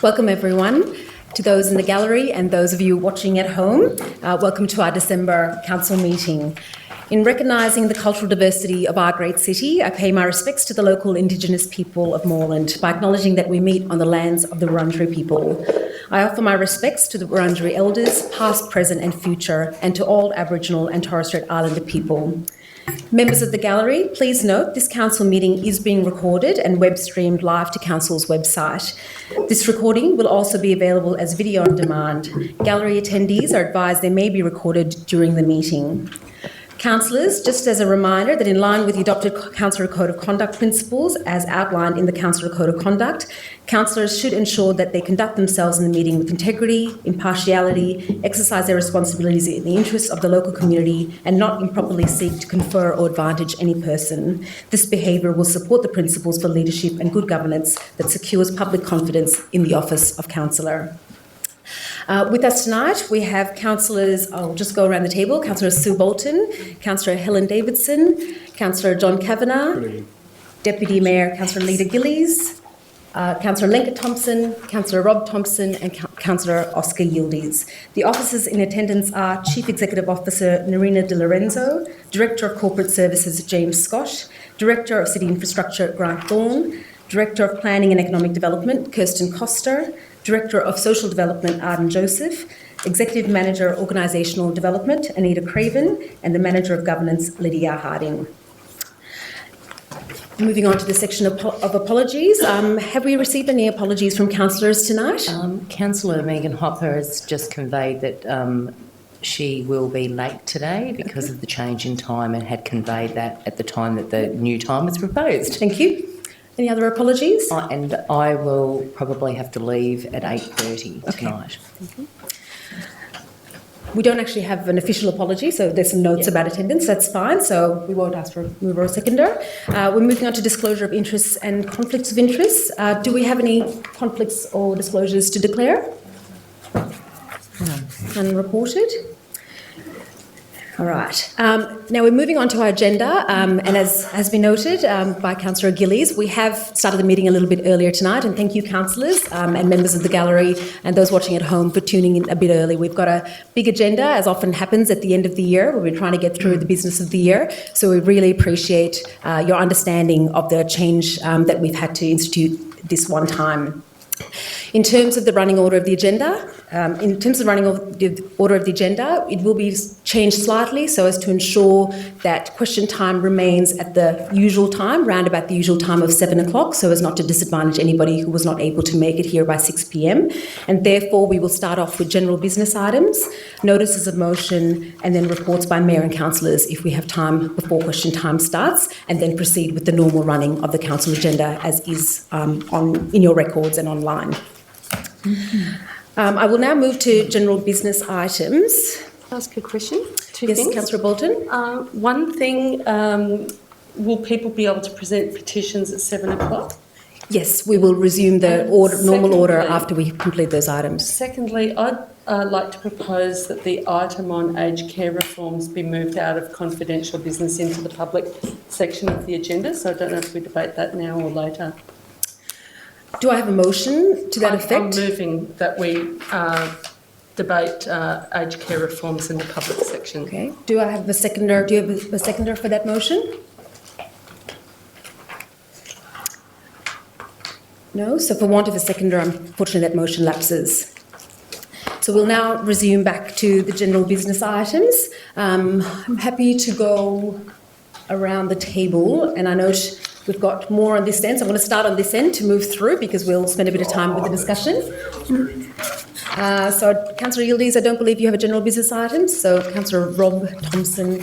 Welcome everyone, to those in the gallery and those of you watching at home. Welcome to our December council meeting. In recognising the cultural diversity of our great city, I pay my respects to the local Indigenous people of Moreland by acknowledging that we meet on the lands of the Wurundjeri people. I offer my respects to the Wurundjeri elders, past, present and future, and to all Aboriginal and Torres Strait Islander people. Members of the gallery, please note this council meeting is being recorded and web streamed live to council's website. This recording will also be available as video on demand. Gallery attendees are advised they may be recorded during the meeting. Councillors, just as a reminder that in line with the adopted Councillor Code of Conduct principles as outlined in the Councillor Code of Conduct, councillors should ensure that they conduct themselves in the meeting with integrity, impartiality, exercise their responsibilities in the interests of the local community and not improperly seek to confer or advantage any person. This behaviour will support the principles for leadership and good governance that secures public confidence in the office of councillor. With us tonight, we have councillors, I'll just go around the table, Councillor Sue Bolton, Councillor Helen Davidson, Councillor John Kavanagh, Deputy Mayor Councillor Lita Gillies, Councillor Lenka Thompson, Councillor Rob Thompson and Councillor Oscar Yildiz. The officers in attendance are Chief Executive Officer Nerina De Lorenzo, Director of Corporate Services James Scott, Director of City Infrastructure Grant Thorne, Director of Planning and Economic Development Kirsten Coster, Director of Social Development Arden Joseph, Executive Manager Organisational Development Anita Craven and the Manager of Governance Lydia Harding. Moving on to the section of apologies. Have we received any apologies from councillors tonight? Councillor Megan Hopper has just conveyed that she will be late today because of the change in time and had conveyed that at the time that the new time was proposed. Thank you. Any other apologies? And I will probably have to leave at 8:30 tonight. Okay. We don't actually have an official apology, so there's some notes about attendance. That's fine, so we won't ask for a mover or seconder. We're moving on to disclosure of interests and conflicts of interest. Do we have any conflicts or disclosures to declare? Unreported. All right. Now we're moving on to our agenda, and as has been noted by Councillor Gillies, we have started the meeting a little bit earlier tonight, and thank you councillors and members of the gallery and those watching at home for tuning in a bit early. We've got a big agenda, as often happens at the end of the year, where we're trying to get through the business of the year, so we really appreciate your understanding of the change that we've had to institute this one time. In terms of the running order of the agenda, it will be changed slightly so as to ensure that question time remains at the usual time, round about the usual time of 7 o'clock, so as not to disadvantage anybody who was not able to make it here by 6 p.m. And therefore, we will start off with general business items, notices of motion, and then reports by Mayor and councillors if we have time before question time starts, and then proceed with the normal running of the council agenda as is in your records and online. I will now move to general business items. Ask a question? Two yes, things. Councillor Bolton. One thing, will people be able to present petitions at 7 o'clock? Yes, we will resume the normal order after we complete those items. Secondly, I'd like to propose that the item on aged care reforms be moved out of confidential business into the public section of the agenda, so I don't know if we debate that now or later. Do I have a motion to that effect? I'm moving that we debate aged care reforms in the public section. Okay. Do I have a seconder? Do you have a seconder for that motion? No? So for want of a seconder, unfortunately that motion lapses. So we'll now resume back to the general business items. I'm happy to go around the table, and I note we've got more on this end, so I'm going to start on this end to move through because we'll spend a bit of time with the discussion. So, Councillor Yildiz, I don't believe you have a general business item, so Councillor Rob Thompson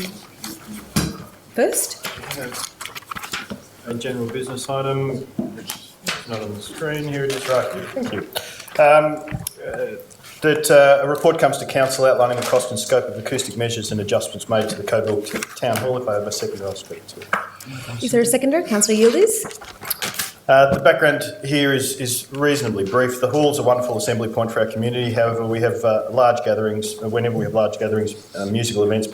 first. A general business item, which is not on the screen. Here it is, right here. Thank you. That a report comes to Council outlining the cost and scope of acoustic measures and adjustments made to the Coburg Town Hall. If I have a seconder, I'll speak to it. Is there a seconder? Councillor Yildiz. The background here is reasonably brief. The hall is a wonderful assembly point for our community. However, we have large gatherings. Whenever we have large gatherings, musical events,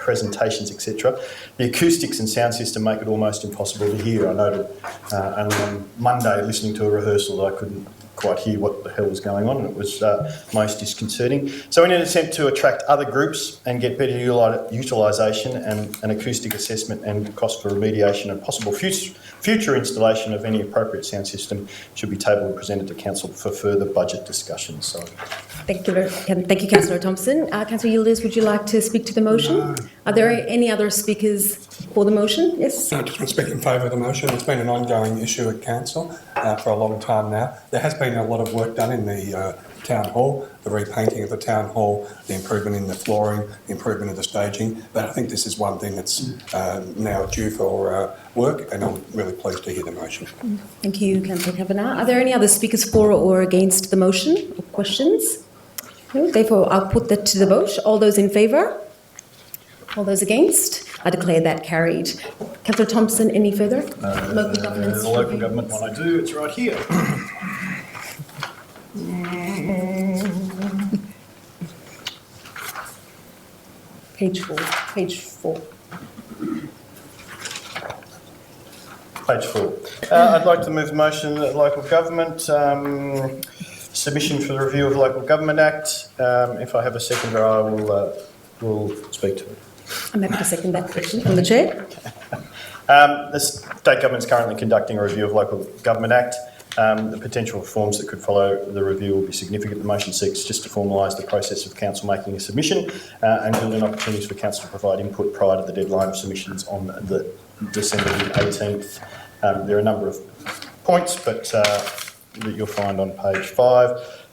presentations, etc. The acoustics and sound system make it almost impossible to hear. I noted only on Monday listening to a rehearsal that I couldn't quite hear what the hell was going on, and it was most disconcerting. So in an attempt to attract other groups and get better utilisation and an acoustic assessment and cost for remediation and possible future installation of any appropriate sound system should be tabled and presented to Council for further budget discussions. So, Thank you, Councillor Thompson. Councillor Yildiz, would you like to speak to the motion? No. Are there any other speakers for the motion? Yes. I just want to speak in favour of the motion. It's been an ongoing issue at Council for a long time now. There has been a lot of work done in the Town Hall, the repainting of the Town Hall, the improvement in the flooring, the improvement of the staging. But I think this is one thing that's now due for work, and I'm really pleased to hear the motion. Thank you, Councillor Kavanagh. Are there any other speakers for or against the motion or questions? No, therefore, I'll put that to the vote. All those in favour? All those against? I declare that carried. Councillor Thompson, any further? Local government. The local government one I do, it's right here. Page 4. Page 4. Page 4. I'd like to move the motion that local government submission for the review of the Local Government Act. If I have a seconder, I will speak to it. I'm happy to second that question from the chair. The state government is currently conducting a review of Local Government Act. The potential reforms that could follow the review will be significant. The motion seeks just to formalise the process of council making a submission and build in opportunities for council to provide input prior to the deadline of submissions on the December the 18th. There are a number of points, but that you'll find on page 5.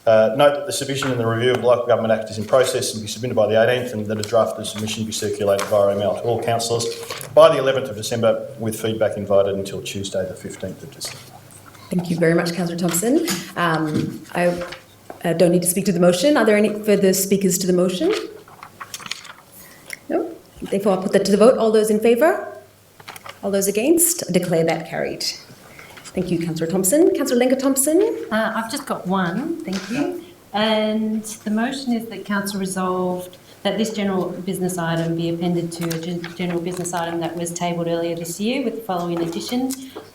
Note that the submission and the review of the Local Government Act is in process and will be submitted by the 18th, and that a draft of the submission be circulated via email to all councillors by the 11th of December, with feedback invited until Tuesday the 15th of December. Thank you very much, Councillor Thompson. I don't need to speak to the motion. Are there any further speakers to the motion? No? Therefore, I'll put that to the vote. All those in favour? All those against? I declare that carried. Thank you, Councillor Thompson. Councillor Lenker-Thompson? I've just got one, thank you. And the motion is that Council resolved that this general business item be appended to a general business item that was tabled earlier this year with the following addition.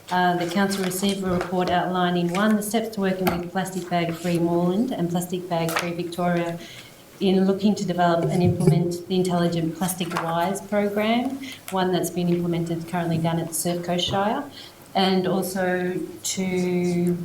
The Council received a report outlining 1, the steps to working with Plastic Bag Free Moreland and Plastic Bag Free Victoria in looking to develop and implement the Intelligent Plastic Wise program, one that's been implemented currently down at the Surf Coast Shire, and also to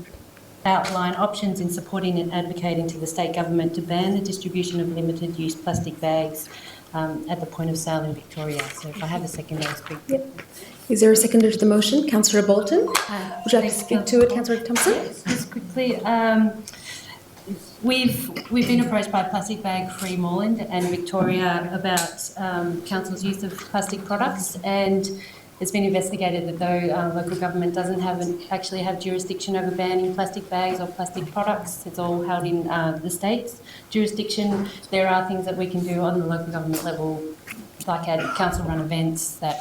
outline options in supporting and advocating to the state government to ban the distribution of limited use plastic bags at the point of sale in Victoria. So if I have a second, I'll speak. Yep. Is there a seconder to the motion? Councillor Bolton? Would you like to speak to it, Councillor Thompson? Yes, just quickly. We've been approached by Plastic Bag Free Moreland and Victoria about council's use of plastic products, and it's been investigated that though local government doesn't actually have jurisdiction over banning plastic bags or plastic products, it's all held in the state's jurisdiction. There are things that we can do on the local government level, like at council-run events, that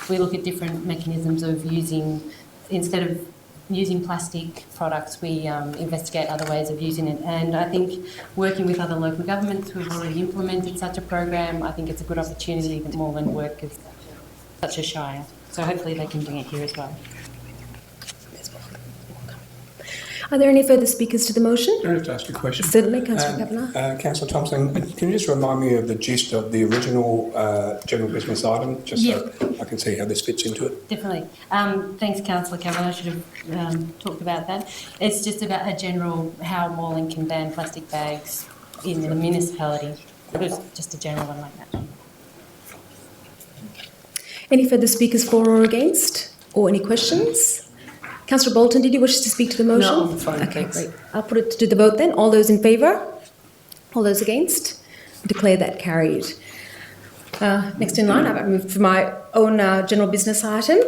we look at different mechanisms of using, instead of using plastic products, we investigate other ways of using it. And I think working with other local governments who have already implemented such a program, I think it's a good opportunity that Moreland work as such a shire. So hopefully they can bring it here as well. Are there any further speakers to the motion? Can I just ask a question? Certainly, Councillor Kavanagh. Councillor Thompson, can you just remind me of the gist of the original general business item, just so I can see how this fits into it? Definitely. Thanks, Councillor Kavanagh. I should have talked about that. It's just about a general how Moreland can ban plastic bags in the municipality. It was just a general one like that. Any further speakers for or against? Or any questions? Councillor Bolton, did you wish to speak to the motion? No, I'm fine, Okay, thanks. great. I'll put it to the vote then. All those in favour? All those against? Declare that carried. Next in line, I've moved for my own general business item.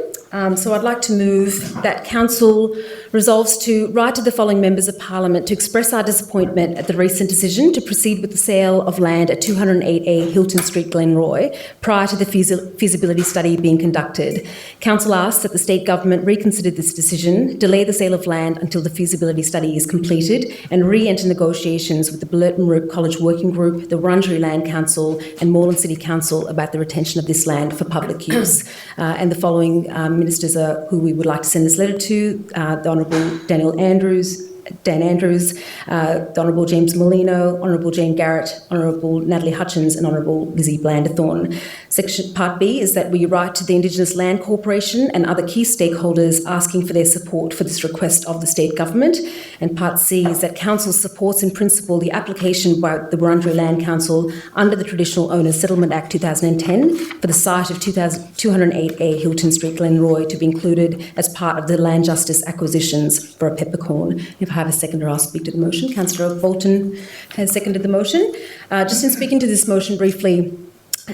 So I'd like to move that Council resolves to write to the following members of Parliament to express our disappointment at the recent decision to proceed with the sale of land at 208A Hilton Street, Glenroy, prior to the feasibility study being conducted. Council asks that the State Government reconsider this decision, delay the sale of land until the feasibility study is completed, and re-enter negotiations with the Merri-bek College Working Group, the Wurundjeri Land Council and Moreland City Council about the retention of this land for public use. And the following ministers are who we would like to send this letter to: the Honourable Dan Andrews, the Honourable James Molino, Honourable Jane Garrett, Honourable Natalie Hutchins and Honourable Lizzie Blandathorn. Section Part B is that we write to the Indigenous Land Corporation and other key stakeholders asking for their support for this request of the State Government. And Part C is that Council supports in principle the application by the Wurundjeri Land Council under the Traditional Owners Settlement Act 2010 for the site of 208A Hilton Street, Glenroy to be included as part of the land justice acquisitions for a peppercorn. If I have a seconder, I'll speak to the motion. Councillor Bolton has seconded the motion. Just in speaking to this motion briefly,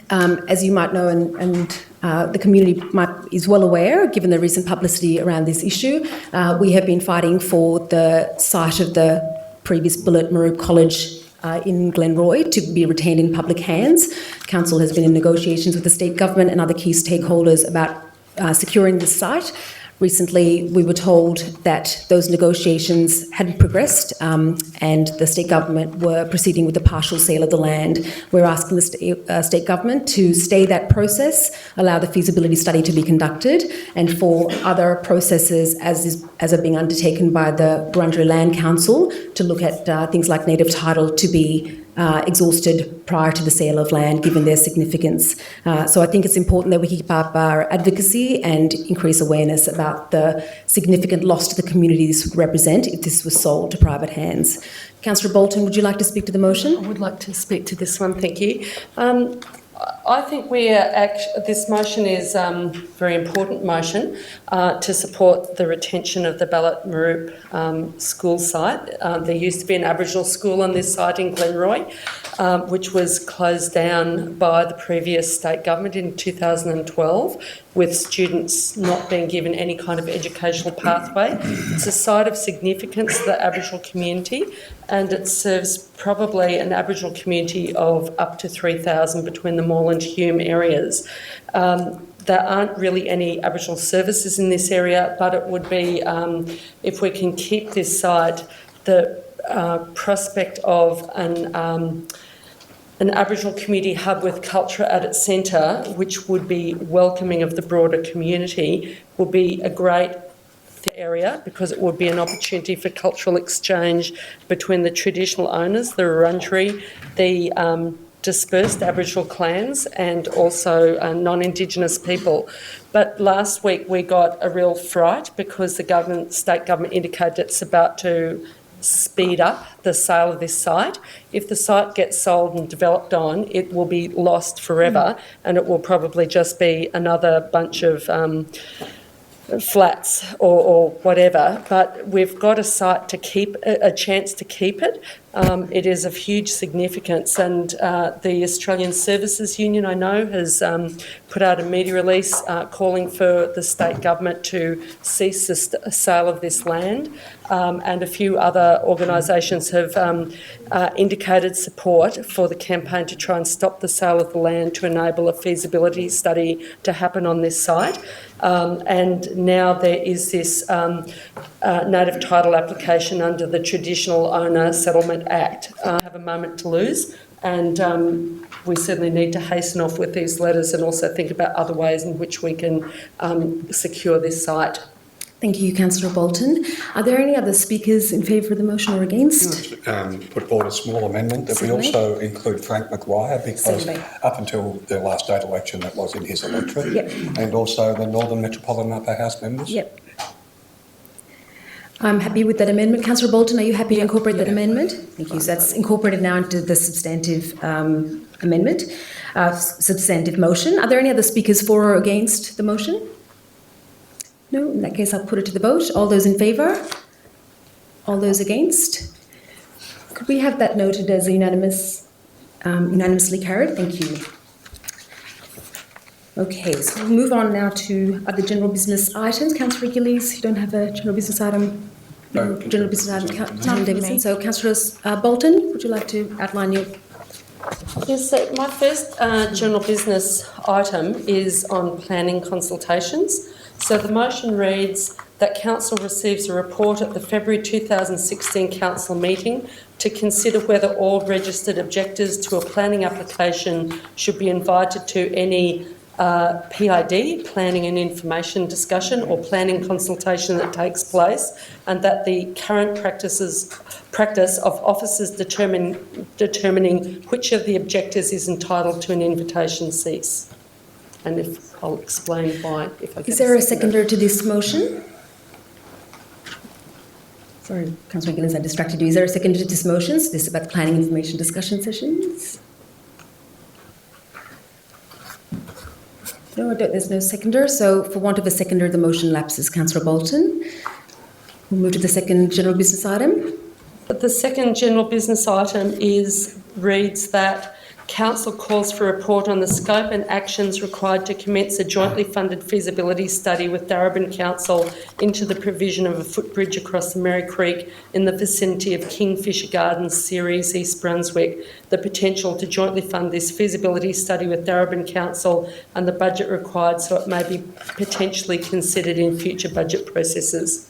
as you might know, and the community is well aware, given the recent publicity around this issue, we have been fighting for the site of the previous Merri-bek College in Glenroy to be retained in public hands. Council has been in negotiations with the State Government and other key stakeholders about securing this site. Recently, we were told that those negotiations hadn't progressed and the State Government were proceeding with the partial sale of the land. We're asking the State Government to stay that process, allow the feasibility study to be conducted, and for other processes as are being undertaken by the Wurundjeri Land Council to look at things like native title to be exhausted prior to the sale of land, given their significance. So I think it's important that we keep up our advocacy and increase awareness about the significant loss to the community this would represent if this was sold to private hands. Councillor Bolton, would you like to speak to the motion? I would like to speak to this one, thank you. I think this motion is a very important motion to support the retention of the Merri-bek school site. There used to be an Aboriginal school on this site in Glenroy, which was closed down by the previous State Government in 2012, with students not being given any kind of educational pathway. It's a site of significance to the Aboriginal community, and it serves probably an Aboriginal community of up to 3,000 between the Moreland Hume areas. There aren't really any Aboriginal services in this area, but it would be, if we can keep this site, the prospect of an Aboriginal community hub with culture at its centre, which would be welcoming of the broader community, will be a great area, because it would be an opportunity for cultural exchange between the traditional owners, the Wurundjeri, the dispersed Aboriginal clans and also non-Indigenous people. But last week we got a real fright because the State Government indicated it's about to speed up the sale of this site. If the site gets sold and developed on, it will be lost forever, and it will probably just be another bunch of flats or whatever. But we've got a site to keep, a chance to keep it. It is of huge significance, and the Australian Services Union, I know, has put out a media release calling for the State Government to cease the sale of this land, and a few other organisations have indicated support for the campaign to try and stop the sale of the land to enable a feasibility study to happen on this site. And now there is this native title application under the Traditional Owner Settlement Act. Have a moment to lose, and we certainly need to hasten off with these letters and also think about other ways in which we can secure this site. Thank you, Councillor Bolton. Are there any other speakers in favour of the motion or against? Put forward a small amendment that Certainly. we also include Frank Maguire, because Certainly. up until the last state election that was in his electorate, Yep. and also the Northern Metropolitan Upper House members. Yep. I'm happy with that amendment. Councillor Bolton, are you happy to incorporate that amendment? Thank you. So that's incorporated now into the substantive amendment, substantive motion. Are there any other speakers for or against the motion? No? In that case, I'll put it to the vote. All those in favour? All those against? Could we have that noted as unanimously carried? Thank you. Okay, so we'll move on now to other general business items. Councillor Gillies, you don't have a general business item? No, General business item, Councillor Davidson. So Councillor Bolton, would you like to outline your... Yes, so my first general business item is on planning consultations. So the motion reads that Council receives a report at the February 2016 Council meeting to consider whether all registered objectors to a planning application should be invited to any PID, planning and information discussion, or planning consultation that takes place, and that the current practice of officers determining which of the objectors is entitled to an invitation cease. And I'll explain why. Is there a seconder to this motion? Sorry, Councillor Gillies, I distracted you. Is there a seconder to this motion? So this is about planning information discussion sessions? No, there's no seconder. So for want of a seconder, the motion lapses. Councillor Bolton. We'll move to the second general business item. The second general business item reads that Council calls for a report on the scope and actions required to commence a jointly funded feasibility study with Darebin Council into the provision of a footbridge across the Merri Creek in the vicinity of Kingfisher Gardens, Ceres, East Brunswick. The potential to jointly fund this feasibility study with Darebin Council and the budget required so it may be potentially considered in future budget processes.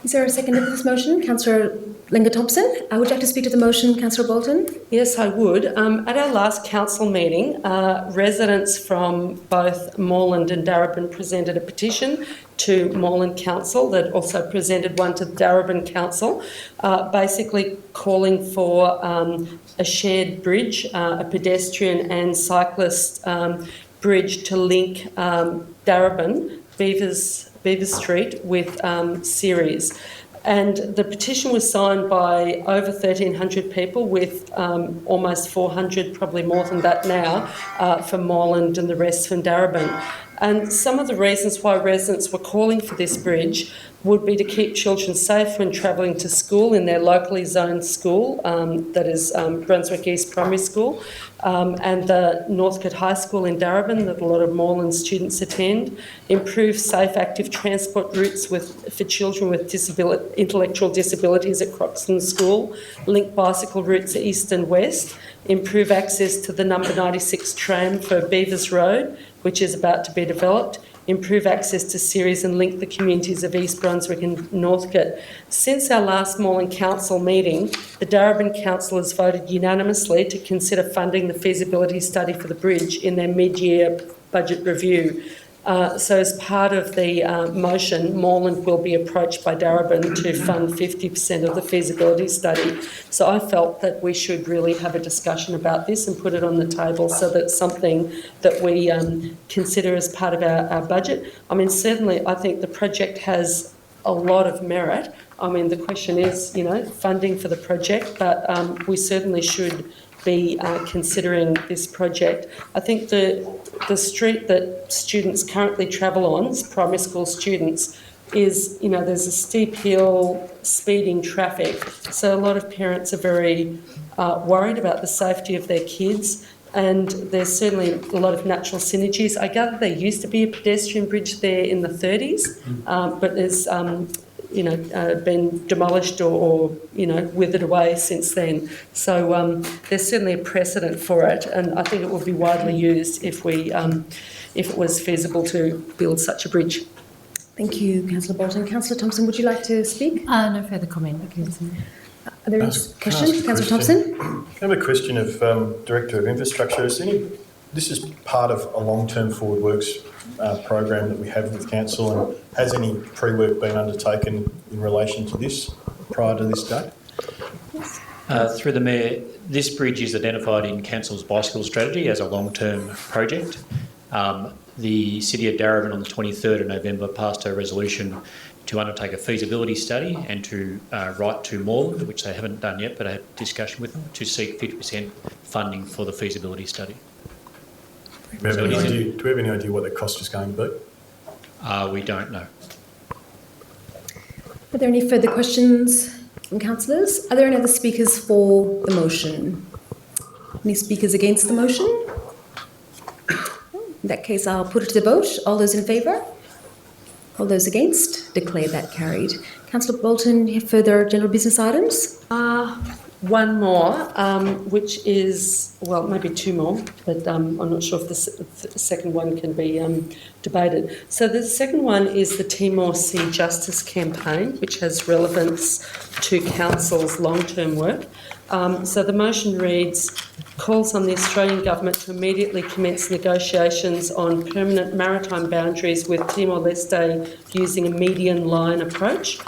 Is there a seconder to this motion? Councillor Linga-Thompson, would you like to speak to the motion, Councillor Bolton? Yes, I would. At our last council meeting, residents from both Moreland and Darebin presented a petition to Moreland Council that also presented one to Darebin Council, basically calling for a shared bridge, a pedestrian and cyclist bridge to link Darebin, Beaver Street with Ceres. And the petition was signed by over 1,300 people with almost 400, probably more than that now, from Moreland and the rest from Darebin. And some of the reasons why residents were calling for this bridge would be to keep children safe when travelling to school in their locally zoned school, that is Brunswick East Primary School, and the Northcote High School in Darebin that a lot of Moreland students attend, improve safe active transport routes for children with intellectual disabilities at Croxton School, link bicycle routes east and west, improve access to the number 96 tram for Beavers Road, which is about to be developed, improve access to Ceres and link the communities of East Brunswick and Northcote. Since our last Moreland Council meeting, the Darebin Council has voted unanimously to consider funding the feasibility study for the bridge in their mid-year budget review. So as part of the motion, Moreland will be approached by Darebin to fund 50% of the feasibility study. So I felt that we should really have a discussion about this and put it on the table so that it's something that we consider as part of our budget. I mean, certainly I think the project has a lot of merit. I mean, the question is, funding for the project, but we certainly should be considering this project. I think the street that students currently travel on, primary school students, is, there's a steep hill, speeding traffic. So a lot of parents are very worried about the safety of their kids, and there's certainly a lot of natural synergies. I gather there used to be a pedestrian bridge there in the 30s, but there's been demolished or withered away since then. So there's certainly a precedent for it, and I think it would be widely used if it was feasible to build such a bridge. Thank you, Councillor Bolton. Councillor Thompson, would you like to speak? No further comment. Are there any questions? Councillor Thompson? I have a question of Director of Infrastructure. This is part of a long-term forward works program that we have with Council, and has any pre-work been undertaken in relation to this prior to this date? Through the Mayor, this bridge is identified in Council's bicycle strategy as a long-term project. The City of Darebin on the 23rd of November passed a resolution to undertake a feasibility study and to write to Moreland, which they haven't done yet, but I had a discussion with them, to seek 50% funding for the feasibility study. Do we have any idea what the cost is going to be? We don't know. Are there any further questions from councillors? Are there any other speakers for the motion? Any speakers against the motion? In that case, I'll put it to the vote. All those in favour? All those against? Declare that carried. Councillor Bolton, you have further general business items? One more, which is, well, maybe two more, but I'm not sure if the second one can be debated. So the second one is the Timor Sea Justice Campaign, which has relevance to Council's long-term work. So the motion reads, calls on the Australian Government to immediately commence negotiations on permanent maritime boundaries with Timor-Leste using a median line approach.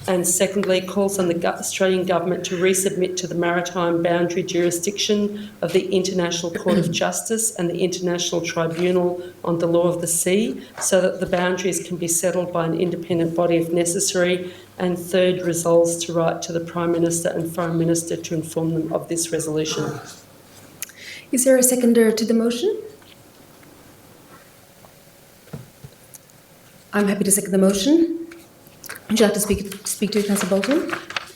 And secondly, calls on the Australian Government to resubmit to the maritime boundary jurisdiction of the International Court of Justice and the International Tribunal on the Law of the Sea so that the boundaries can be settled by an independent body if necessary. And third, resolves to write to the Prime Minister and Foreign Minister to inform them of this resolution. Is there a seconder to the motion? I'm happy to second the motion. Would you like to speak to it, Councillor Bolton?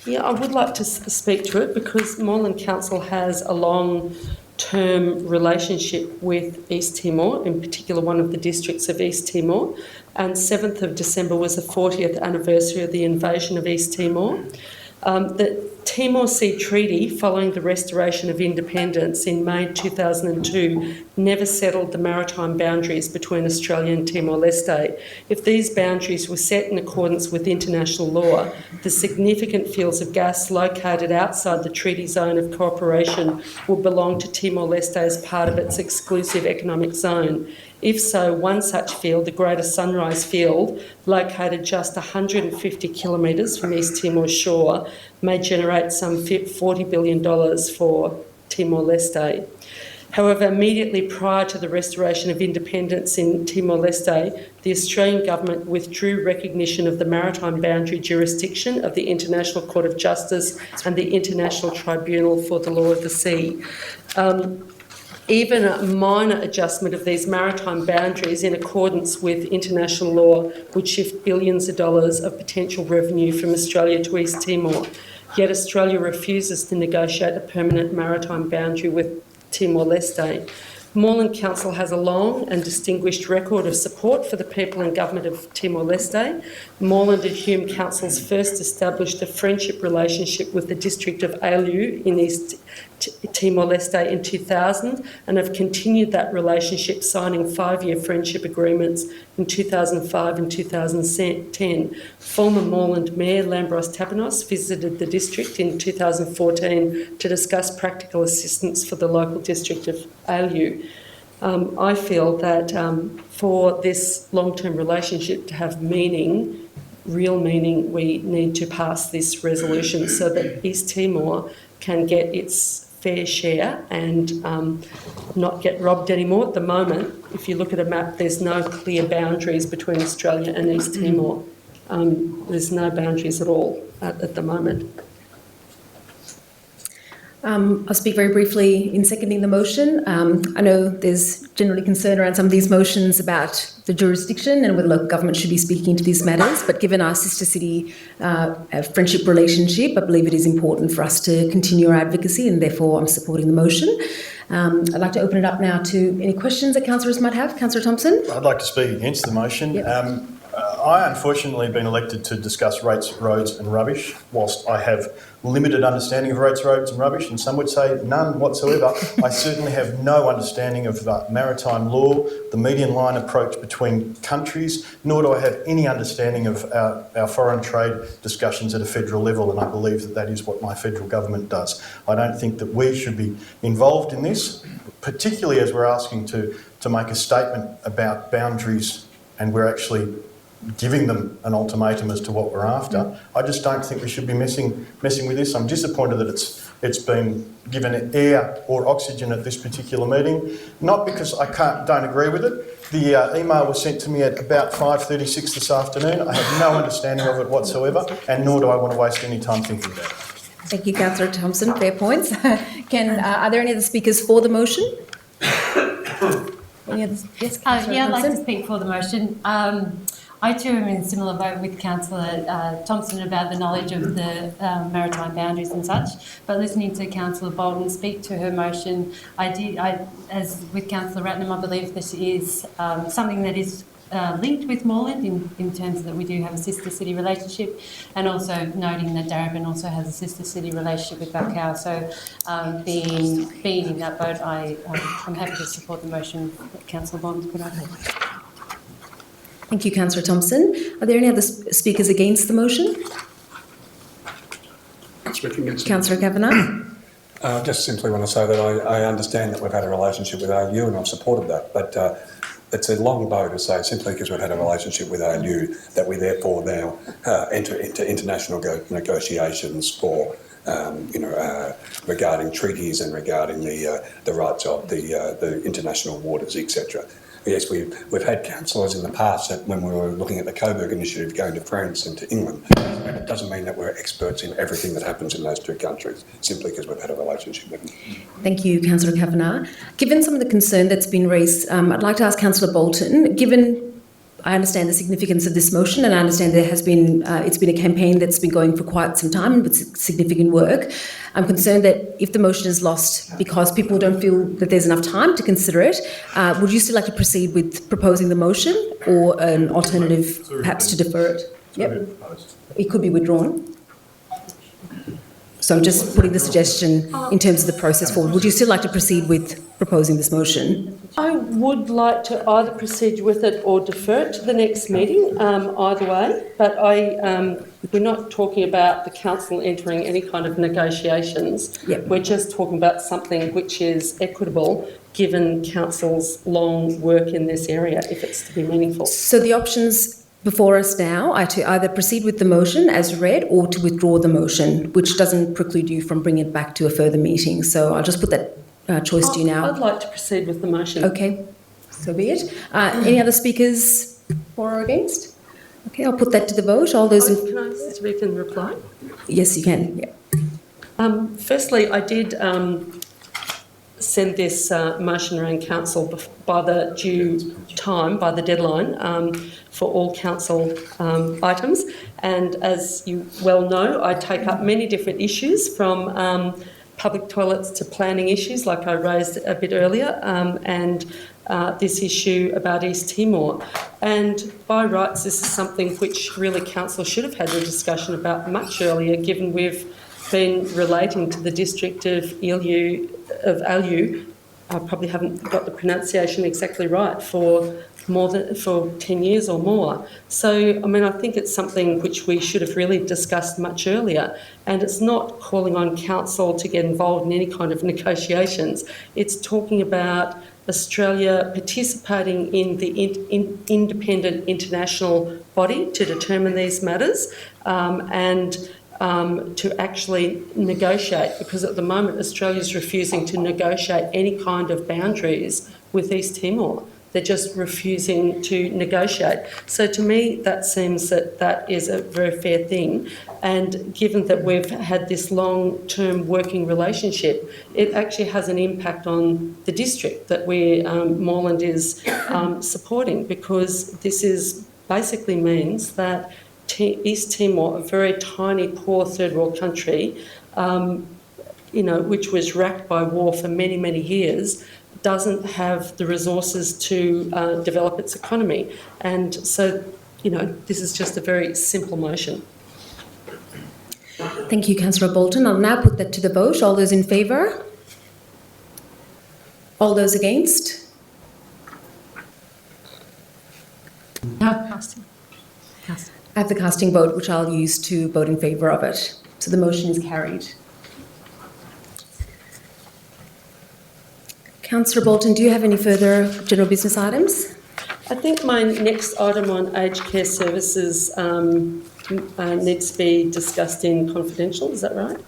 Yeah, I would like to speak to it because Moreland Council has a long-term relationship with East Timor, in particular one of the districts of East Timor, and 7th of December was the 40th anniversary of the invasion of East Timor. The Timor Sea Treaty, following the restoration of independence in May 2002, never settled the maritime boundaries between Australia and Timor-Leste. If these boundaries were set in accordance with international law, the significant fields of gas located outside the treaty zone of cooperation would belong to Timor-Leste as part of its exclusive economic zone. If so, one such field, the Greater Sunrise Field, located just 150 kilometres from East Timor's shore, may generate some $40 billion for Timor-Leste. However, immediately prior to the restoration of independence in Timor-Leste, the Australian Government withdrew recognition of the maritime boundary jurisdiction of the International Court of Justice and the International Tribunal for the Law of the Sea. Even a minor adjustment of these maritime boundaries in accordance with international law would shift billions of dollars of potential revenue from Australia to East Timor. Yet Australia refuses to negotiate a permanent maritime boundary with Timor-Leste. Moreland Council has a long and distinguished record of support for the people and government of Timor-Leste. Moreland and Hume Councils first established a friendship relationship with the district of Ailu in East Timor-Leste in 2000 and have continued that relationship, signing 5-year friendship agreements in 2005 and 2010. Former Moreland Mayor Lambros Tapanos visited the district in 2014 to discuss practical assistance for the local district of Ailu. I feel that for this long-term relationship to have meaning, real meaning, we need to pass this resolution so that East Timor can get its fair share and not get robbed anymore. At the moment, if you look at a map, there's no clear boundaries between Australia and East Timor. There's no boundaries at all at the moment. I'll speak very briefly in seconding the motion. I know there's generally concern around some of these motions about the jurisdiction and whether local government should be speaking to these matters, but given our sister city friendship relationship, I believe it is important for us to continue our advocacy, and therefore I'm supporting the motion. I'd like to open it up now to any questions that councillors might have. Councillor Thompson? I'd like to speak against the motion. Yep. I unfortunately have been elected to discuss rates, roads and rubbish, whilst I have limited understanding of rates, roads and rubbish, and some would say none whatsoever. I certainly have no understanding of maritime law, the median line approach between countries, nor do I have any understanding of our foreign trade discussions at a federal level, and I believe that that is what my federal government does. I don't think that we should be involved in this, particularly as we're asking to make a statement about boundaries and we're actually giving them an ultimatum as to what we're after. I just don't think we should be messing with this. I'm disappointed that it's been given air or oxygen at this particular meeting, not because I don't agree with it. The email was sent to me at about 5:36 this afternoon. I have no understanding of it whatsoever, and nor do I want to waste any time thinking about it. Thank you, Councillor Thompson. Fair points. Are there any other speakers for the motion? Any others? Yes, Councillor I'd like to Thompson. speak for the motion. I too am in a similar boat with Councillor Thompson about the knowledge of the maritime boundaries and such, but listening to Councillor Bolton speak to her motion, as with Councillor Ratnam, I believe this is something that is linked with Moreland in terms that we do have a sister city relationship, and also noting that Darebin also has a sister city relationship with Balcow. So being in that boat, I'm happy to support the motion that Councillor Bolton put out. Thank you, Councillor Thompson. Are there any other speakers against the motion? Councillor Kavanagh. Just simply want to say that I understand that we've had a relationship with AU and I've supported that, but it's a long bow to say simply because we've had a relationship with AU that we therefore now enter into international negotiations for, regarding treaties and regarding the rights of the international waters, etc. Yes, we've had councillors in the past that when we were looking at the Coburg initiative going to France and to England, and it doesn't mean that we're experts in everything that happens in those two countries, simply because we've had a relationship with them. Thank you, Councillor Kavanagh. Given some of the concern that's been raised, I'd like to ask Councillor Bolton, given I understand the significance of this motion, and I understand there has been it's been a campaign that's been going for quite some time with significant work. I'm concerned that if the motion is lost because people don't feel that there's enough time to consider it, would you still like to proceed with proposing the motion or an alternative, perhaps to defer it? Yep. It could be withdrawn. So I'm just putting the suggestion in terms of the process forward. Would you still like to proceed with proposing this motion? I would like to either proceed with it or defer it to the next meeting, either way. But we're not talking about the council entering any kind of negotiations. Yep. We're just talking about something which is equitable given council's long work in this area, if it's to be meaningful. So the options before us now are to either proceed with the motion as read or to withdraw the motion, which doesn't preclude you from bringing it back to a further meeting. So I'll just put that choice to you now. I'd like to proceed with the motion. Okay, so be it. Any other speakers for or against? Okay, I'll put that to the vote. All those Can I speak and reply? Yes, you can. Yeah. Firstly, I did send this motion around council by the due time, by the deadline, for all council items. And as you well know, I take up many different issues from public toilets to planning issues, like I raised a bit earlier, and this issue about East Timor. And by rights, this is something which really council should have had a discussion about much earlier, given we've been relating to the district of Alu. I probably haven't got the pronunciation exactly right, for 10 years or more. So, I mean, I think it's something which we should have really discussed much earlier. And it's not calling on council to get involved in any kind of negotiations. It's talking about Australia participating in the independent international body to determine these matters, and to actually negotiate, because at the moment Australia is refusing to negotiate any kind of boundaries with East Timor. They're just refusing to negotiate. So to me, that seems that is a very fair thing. And given that we've had this long-term working relationship, it actually has an impact on the district that Moreland is supporting, because this basically means that East Timor, a very tiny, poor third world country, which was racked by war for many, many years, doesn't have the resources to develop its economy. And so, this is just a very simple motion. Thank you, Councillor Bolton. I'll now put that to the vote. All those in favour? All those against? No. I have the casting vote, which I'll use to vote in favour of it. So the motion is carried. Councillor Bolton, do you have any further general business items? I think my next item on aged care services needs to be discussed in confidential. Is that right?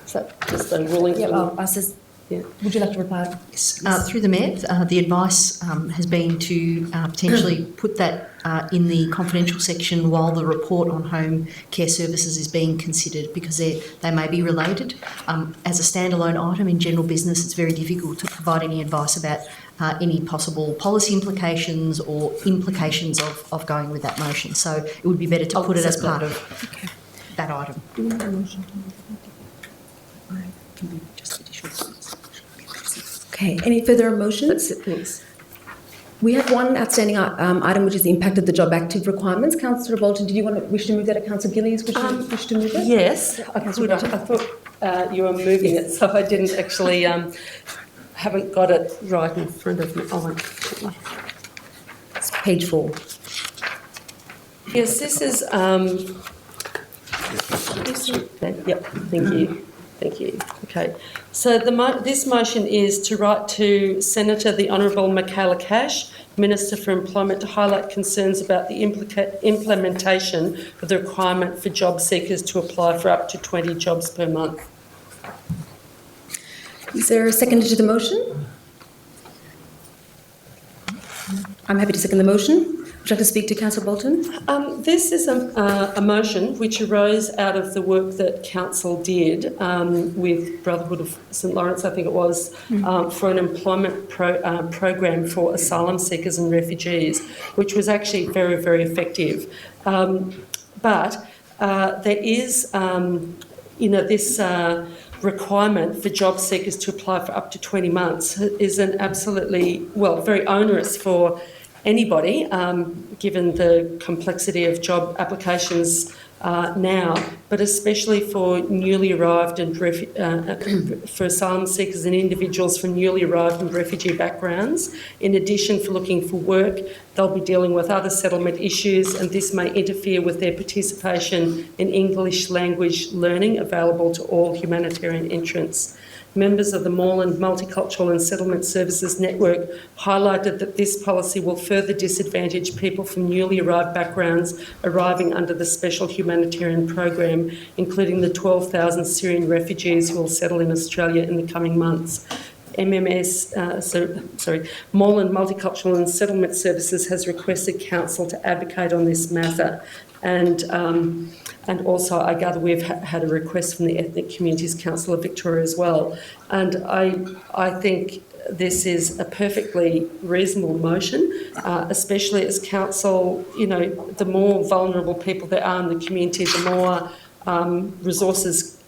Is that just a ruling? Yeah. Would you like to reply? Yes. Through the Mayor, the advice has been to potentially put that in the confidential section while the report on home care services is being considered, because they may be related. As a standalone item in general business, it's very difficult to provide any advice about any possible policy implications or implications of going with that motion. So it would be better to put it as part of that item. Okay, any further motions? That's it, thanks. We have one outstanding item, which is the impact of the job active requirements. Councillor Bolton, did you wish to move that, or Councillor Gillies wish to move it? Yes. Councillor Good. I Bolton. thought you were moving it, so I didn't actually, haven't got it right in front of me. Oh, It's page 4. yes, this is, yep, thank you. Thank you. Okay. So this motion is to write to Senator the Honourable Michaela Cash, Minister for Employment, to highlight concerns about the implementation of the requirement for job seekers to apply for up to 20 jobs per month. Is there a seconder to the motion? I'm happy to second the motion. Would you like to speak to Councillor Bolton? This is a motion which arose out of the work that Council did with Brotherhood of St Lawrence, I think it was, for an employment program for asylum seekers and refugees, which was actually very, very effective. But there is, this requirement for job seekers to apply for up to 20 months is an absolutely, very onerous for anybody, given the complexity of job applications now, but especially for newly arrived and for asylum seekers and individuals from newly arrived and refugee backgrounds. In addition, for looking for work, they'll be dealing with other settlement issues, and this may interfere with their participation in English language learning available to all humanitarian entrants. Members of the Moreland Multicultural and Settlement Services Network highlighted that this policy will further disadvantage people from newly arrived backgrounds arriving under the special humanitarian program, including the 12,000 Syrian refugees who will settle in Australia in the coming months. Moreland Multicultural and Settlement Services has requested Council to advocate on this matter. And also, I gather we've had a request from the Ethnic Communities Council of Victoria as well. And I think this is a perfectly reasonable motion, especially as Council, the more vulnerable people there are in the community, the more resources,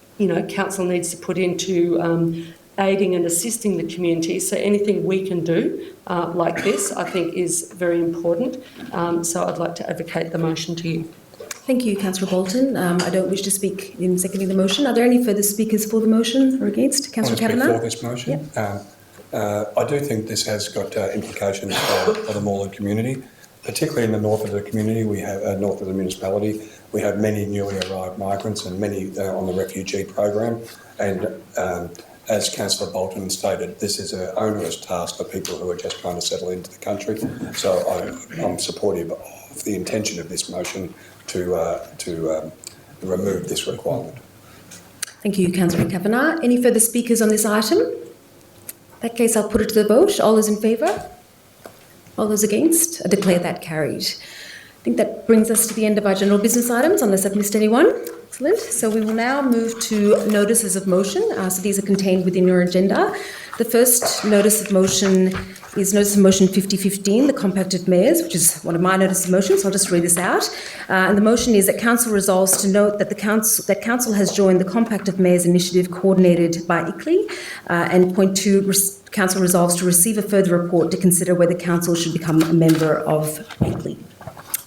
Council needs to put into aiding and assisting the community. So anything we can do like this, I think, is very important. So I'd like to advocate the motion to you. Thank you, Councillor Bolton. I don't wish to speak in seconding the motion. Are there any further speakers for the motion or against? Councillor Kavanagh? For this motion. Yep. I do think this has got implications for the Moreland community, particularly in the north of the community. We have north of the municipality. We have many newly arrived migrants and many on the refugee program. And as Councillor Bolton stated, this is an onerous task for people who are just trying to settle into the country. So I'm supportive of the intention of this motion to remove this requirement. Thank you, Councillor Kavanagh. Any further speakers on this item? In that case, I'll put it to the vote. All those in favour? All those against? I declare that carried. I think that brings us to the end of our general business items, unless I've missed anyone. Excellent. So we will now move to notices of motion. So these are contained within your agenda. The first notice of motion is Notice of Motion 5015, the Compact of Mayors, which is one of my notices of motion, so I'll just read this out. And the motion is that Council resolves to note that Council has joined the Compact of Mayors initiative coordinated by ICLEI. And point 2, Council resolves to receive a further report to consider whether Council should become a member of ICLEI.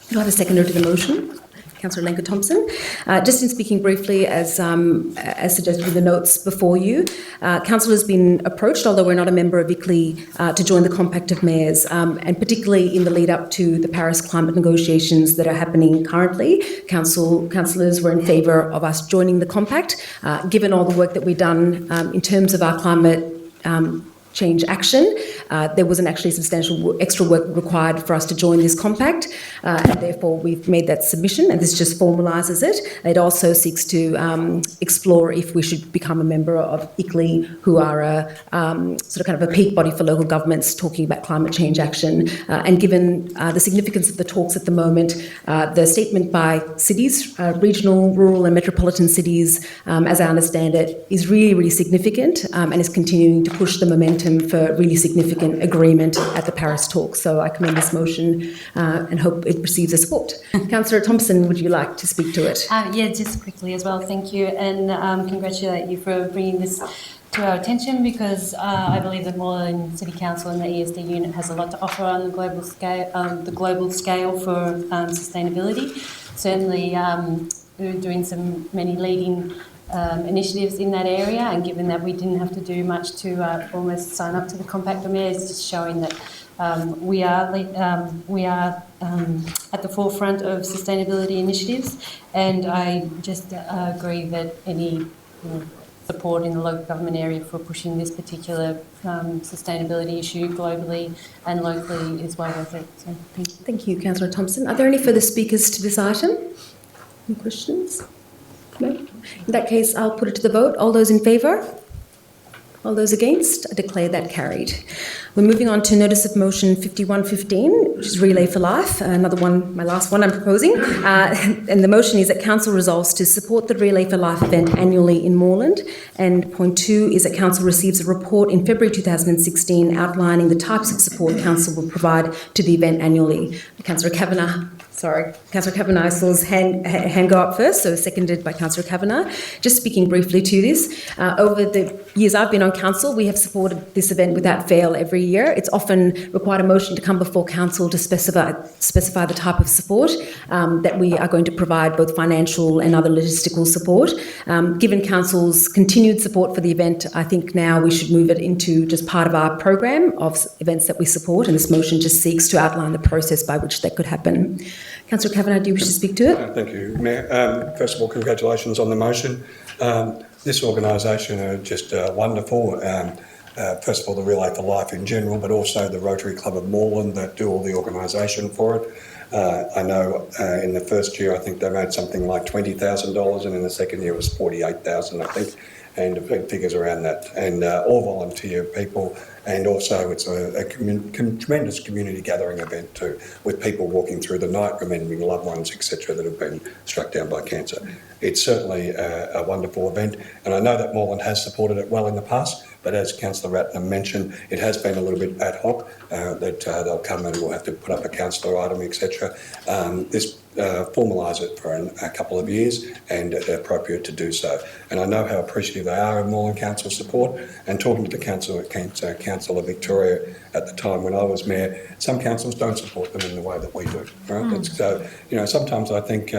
Do I have a seconder to the motion? Councillor Lenka Thompson. Just in speaking briefly, as suggested in the notes before you, Council has been approached, although we're not a member of ICLEI, to join the Compact of Mayors, and particularly in the lead up to the Paris climate negotiations that are happening currently. Councillors were in favour of us joining the Compact, given all the work that we've done in terms of our climate change action. There wasn't actually substantial extra work required for us to join this compact, and therefore we've made that submission, and this just formalises it. It also seeks to explore if we should become a member of ICLEI, who are a sort of kind of a peak body for local governments talking about climate change action. And given the significance of the talks at the moment, the statement by cities, regional, rural and metropolitan cities, as I understand it, is really, really significant, and is continuing to push the momentum for really significant significant agreement at the Paris talks. So I commend this motion and hope it receives a support. Councillor Thompson, would you like to speak to it? Yeah, just quickly as well, thank you, and congratulate you for bringing this to our attention, because I believe that Moreland City Council and the ESD unit has a lot to offer on the global scale for sustainability. Certainly, we're doing many leading initiatives in that area, and given that we didn't have to do much to almost sign up to the Compact of Mayors, it's just showing that we are at the forefront of sustainability initiatives, and I just agree that any support in the local government area for pushing this particular sustainability issue globally and locally is well worth it. So, thank you. Thank you, Councillor Thompson. Are there any further speakers to this item? Any questions? No? In that case, I'll put it to the vote. All those in favour? All those against? I declare that carried. We're moving on to Notice of Motion 5115, which is Relay for Life, another one, my last one I'm proposing. And the motion is that Council resolves to support the Relay for Life event annually in Moreland. And point 2 is that Council receives a report in February 2016 outlining the types of support Council will provide to the event annually. Councillor Kavanagh. Councillor Kavanagh, I saw his hand go up first, so seconded by Councillor Kavanagh. Just speaking briefly to this, over the years I've been on Council, we have supported this event without fail every year. It's often required a motion to come before Council to specify the type of support that we are going to provide, both financial and other logistical support. Given Council's continued support for the event, I think now we should move it into just part of our program of events that we support, and this motion just seeks to outline the process by which that could happen. Councillor Kavanagh, do you wish to speak to it? Thank you, Mayor. First of all, congratulations on the motion. This organisation are just wonderful. First of all, the Relay for Life in general, but also the Rotary Club of Moreland that do all the organisation for it. I know in the first year, I think they made something like $20,000, and in the second year it was $48,000, I think, and figures around that. And all volunteer people, and also it's a tremendous community gathering event too, with people walking through the night, remembering loved ones, etc., that have been struck down by cancer. It's certainly a wonderful event, and I know that Moreland has supported it well in the past, but as Councillor Ratnam mentioned, it has been a little bit ad hoc, that they'll come and we'll have to put up a councillor item, etc. This formalise it for a couple of years, and appropriate to do so. And I know how appreciative they are of Moreland Council support, and talking to the Councillor Victoria at the time when I was Mayor, some councils don't support them in the way that we do. Right? So, sometimes I think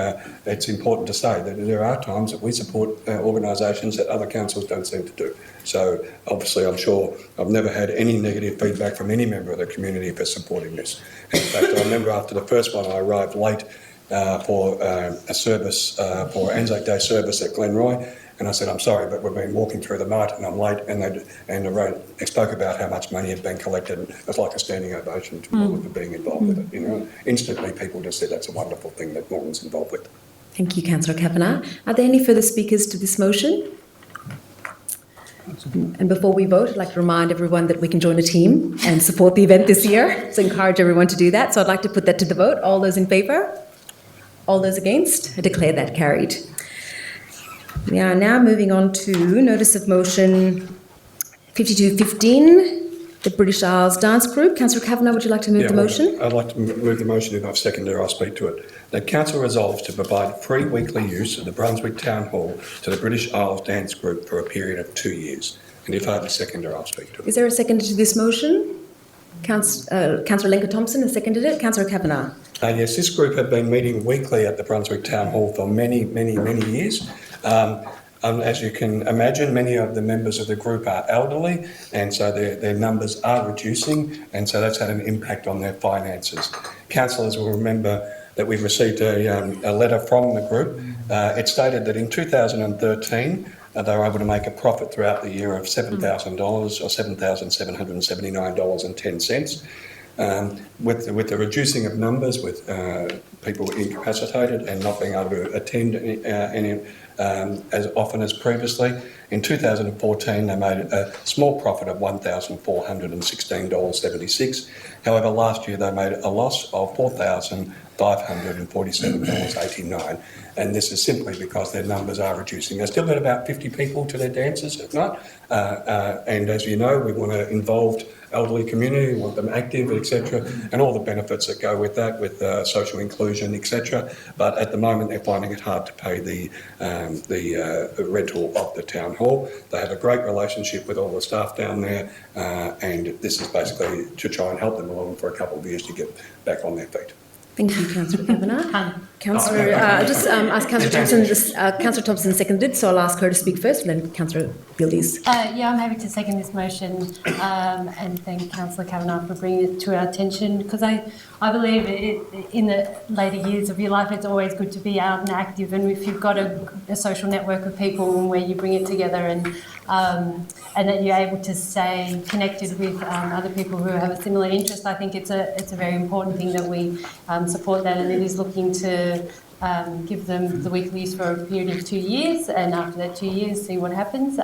it's important to say that there are times that we support organisations that other councils don't seem to do. So obviously I'm sure I've never had any negative feedback from any member of the community for supporting this. In fact, I remember after the first one I arrived late for a service, for Anzac Day service at Glenroy, and I said, I'm sorry, but we've been walking through the night and I'm late, and they spoke about how much money had been collected. It was like a standing ovation to Moreland for being involved with it. Instantly people just said that's a wonderful thing that Moreland's involved with. Thank you, Councillor Kavanagh. Are there any further speakers to this motion? And before we vote, I'd like to remind everyone that we can join a team and support the event this year. So encourage everyone to do that. So I'd like to put that to the vote. All those in favour? All those against? I declare that carried. We are now moving on to Notice of Motion 5215, the British Isles Dance Group. Councillor Kavanagh, would you like to move the motion? I'd like to move the motion. If I've seconded it, I'll speak to it. That Council resolves to provide free weekly use of the Brunswick Town Hall to the British Isles Dance Group for a period of 2 years. And if I have a seconder, I'll speak to it. Is there a seconder to this motion? Councillor Lenker Thompson has seconded it. Councillor Kavanagh. Yes, this group have been meeting weekly at the Brunswick Town Hall for many, many, many years. As you can imagine, many of the members of the group are elderly, and so their numbers are reducing, and so that's had an impact on their finances. Councillors will remember that we've received a letter from the group. It stated that in 2013 they were able to make a profit throughout the year of $7,000 or $7,779.10. With the reducing of numbers, with people incapacitated and not being able to attend as often as previously, in 2014 they made a small profit of $1,416.76. However, last year they made a loss of $4,547.89, and this is simply because their numbers are reducing. They still get about 50 people to their dances at night, and as you know, we want to involve elderly community, we want them active, etc., and all the benefits that go with that, with social inclusion, etc. But at the moment, they're finding it hard to pay the rental of the town hall. They have a great relationship with all the staff down there, and this is basically to try and help them along for a couple of years to get back on their feet. Thank you, Councillor Kavanagh. Councillor, I'll just ask Councillor Thompson. Councillor Thompson seconded, so I'll ask her to speak first, and then Councillor Gildies. Yeah, I'm happy to second this motion and thank Councillor Kavanagh for bringing it to our attention, because I believe in the later years of your life it's always good to be out and active, and if you've got a social network of people where you bring it together and that you're able to stay connected with other people who have a similar interest, I think it's a very important thing that we support that, and it is looking to give them the weekly use for a period of 2 years, and after that 2 years see what happens.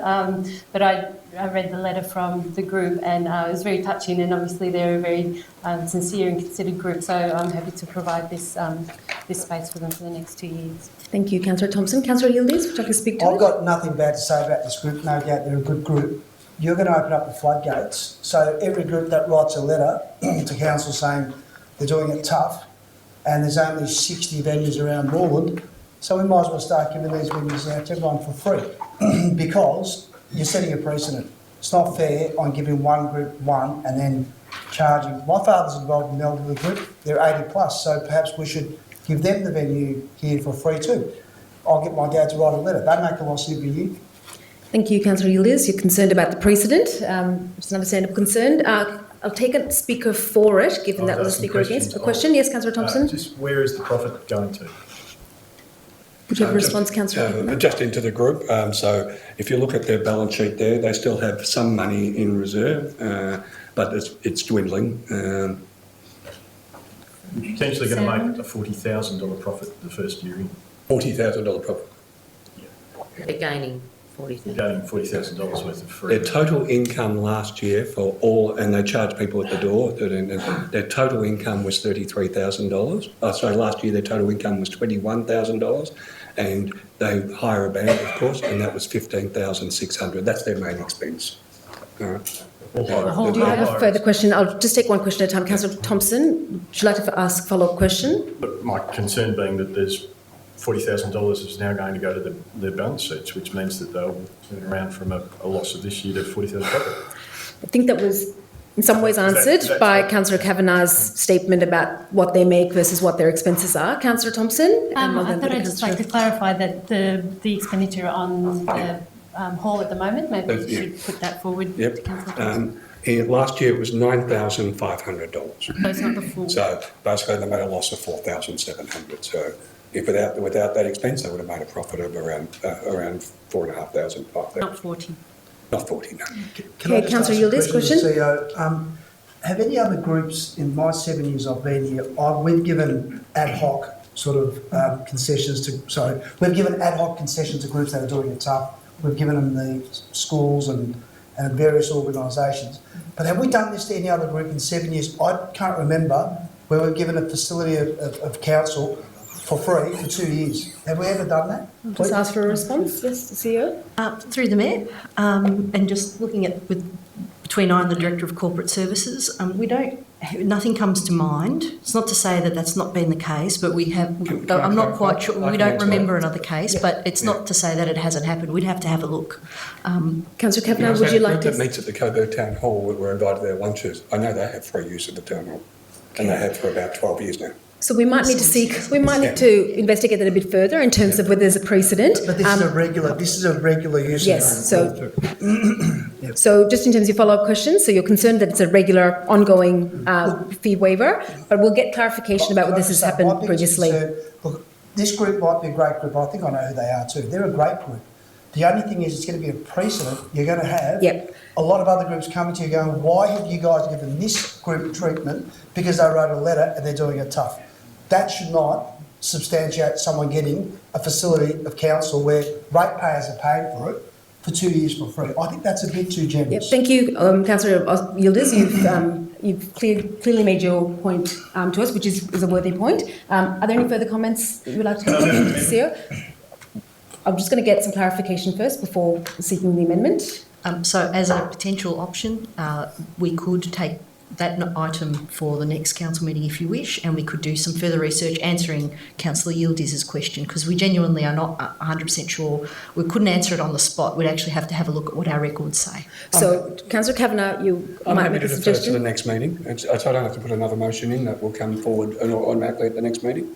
But I read the letter from the group, and it was very touching, and obviously they're a very sincere and considered group, so I'm happy to provide this space for them for the next 2 years. Thank you, Councillor Thompson. Councillor Yildiz, would you like to speak to I've it? got nothing bad to say about this group. No doubt they're a good group. You're going to open up the floodgates. So every group that writes a letter to council saying they're doing it tough, and there's only 60 venues around Moreland, so we might as well start giving these venues out to everyone for free because you're setting a precedent. It's not fair on giving one group one and then charging. My father's involved in the elderly group. They're 80 plus, so perhaps we should give them the venue here for free too. I'll get my dad to write a letter. They make a loss every year. Thank you, Councillor Yildiz. You're concerned about the precedent. It's an understandable concern. I'll take a speaker for it, given that was a speaker against. A question? Yes, Councillor Thompson? Just where is the profit going to? Would you have a response, Councillor? Just into the group. So if you look at their balance sheet there, they still have some money in reserve, but it's dwindling. Potentially going to make a $40,000 profit the first year in. $40,000 profit. They're gaining 40,000. Gaining $40,000 worth of free. Their total income last year for all, and they charge people at the door, their total income was $33,000. Sorry, last year their total income was $21,000, and they hire a band, of course, and that was $15,600. That's their main expense. Do you have a further question? I'll just take one question at a time. Councillor Thompson, would you like to ask a follow-up question? But my concern being that there's $40,000 is now going to go to their balance sheets, which means that they'll turn around from a loss of this year to $40,000 profit. I think that was in some ways answered by Councillor Kavanagh's statement about what they make versus what their expenses are. Councillor Thompson? I thought I'd just like to clarify that the expenditure on the hall at the moment, maybe you should put that forward to Councillor Thompson. Last year it was $9,500. So it's not the full. So basically they made a loss of $4,700. So if without that expense, they would have made a profit of around $4,500, $5,000. Not 40. Not 40, no. Okay, Councillor Yildiz, question? CEO, have any other groups in my 7 years I've been here, we've given ad hoc sort of concessions to, we've given ad hoc concessions to groups that are doing it tough. We've given them the schools and various organisations. But have we done this to any other group in 7 years? I can't remember where we've given a facility of council for free for 2 years. Have we ever done that? I'll just ask for a response. Yes, the CEO. Through the Mayor, and just looking at between I and the Director of Corporate Services, nothing comes to mind. It's not to say that that's not been the case, but we have. I'm not quite sure. We don't remember another case, but it's not to say that it hasn't happened. We'd have to have a look. Councillor Kavanagh, would you like to? The meets at the Coburg Town Hall, we're invited to their lunches. I know they have free use of the town hall, and they have for about 12 years now. So we might need to investigate that a bit further in terms of whether there's a precedent. But this is a regular use. Yes. So just in terms of your follow-up questions, so you're concerned that it's a regular, ongoing fee waiver, but we'll get clarification about whether this has happened previously. Look, this group might be a great group. I think I know who they are too. They're a great group. The only thing is it's going to be a precedent. You're going to have a lot of other groups coming to you going, why have you guys given this group treatment? Because they wrote a letter and they're doing it tough. That should not substantiate someone getting a facility of council where ratepayers are paying for it for 2 years for free. I think that's a bit too generous. Thank you, Councillor Yildiz. You've clearly made your point to us, which is a worthy point. Are there any further comments you would like to make, CEO? I'm just going to get some clarification first before seeking the amendment. So as a potential option, we could take that item for the next council meeting if you wish, and we could do some further research answering Councillor Yildiz's question, because we genuinely are not 100% sure. We couldn't answer it on the spot. We'd actually have to have a look at what our records say. So, Councillor Kavanagh, you I'm might happy make to a defer to the suggestion. next meeting. So I don't have to put another motion in. That will come forward automatically at the next meeting.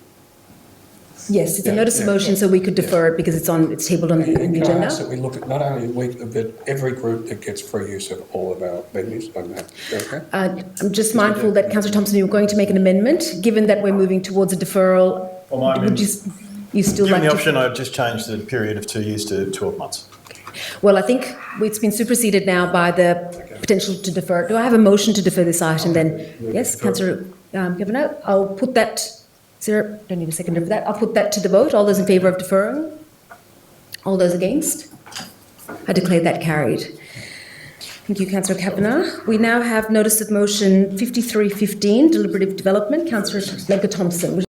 Yes, it's a Yeah, notice of yeah. motion, so we could defer it because it's tabled on the And can I agenda. ask that we look at not only but every group that gets free use of all of our venues on that? Okay. I'm just mindful that Councillor Thompson, you're going to make an amendment. Given that we're moving towards a deferral, Well, my would you still Given like the to? option, I've just changed the period of 2 years to 12 months. Well, I think it's been superseded now by the potential to defer. Do I have a motion to defer this item then? Yes, Councillor Kavanagh. I'll put that. Don't need a seconder for that. I'll put that to the vote. All those in favour of deferring? All those against? I declare that carried. Thank you, Councillor Kavanagh. We now have notice of motion 5315, deliberative development. Councillor Lenka Thompson. Would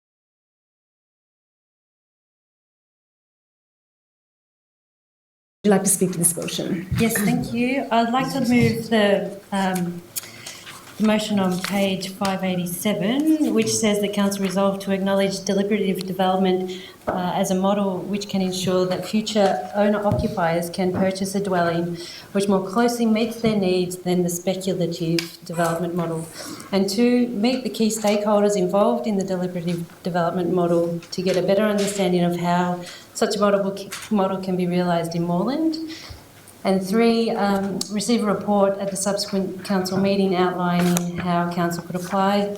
you like to speak to this motion? Yes, thank you. I'd like to move the motion on page 587, which says the council resolved to acknowledge deliberative development as a model which can ensure that future owner-occupiers can purchase a dwelling which more closely meets their needs than the speculative development model, and to meet the key stakeholders involved in the deliberative development model to get a better understanding of how such a model can be realised in Moreland. And 3, receive a report at the subsequent council meeting outlining how council could apply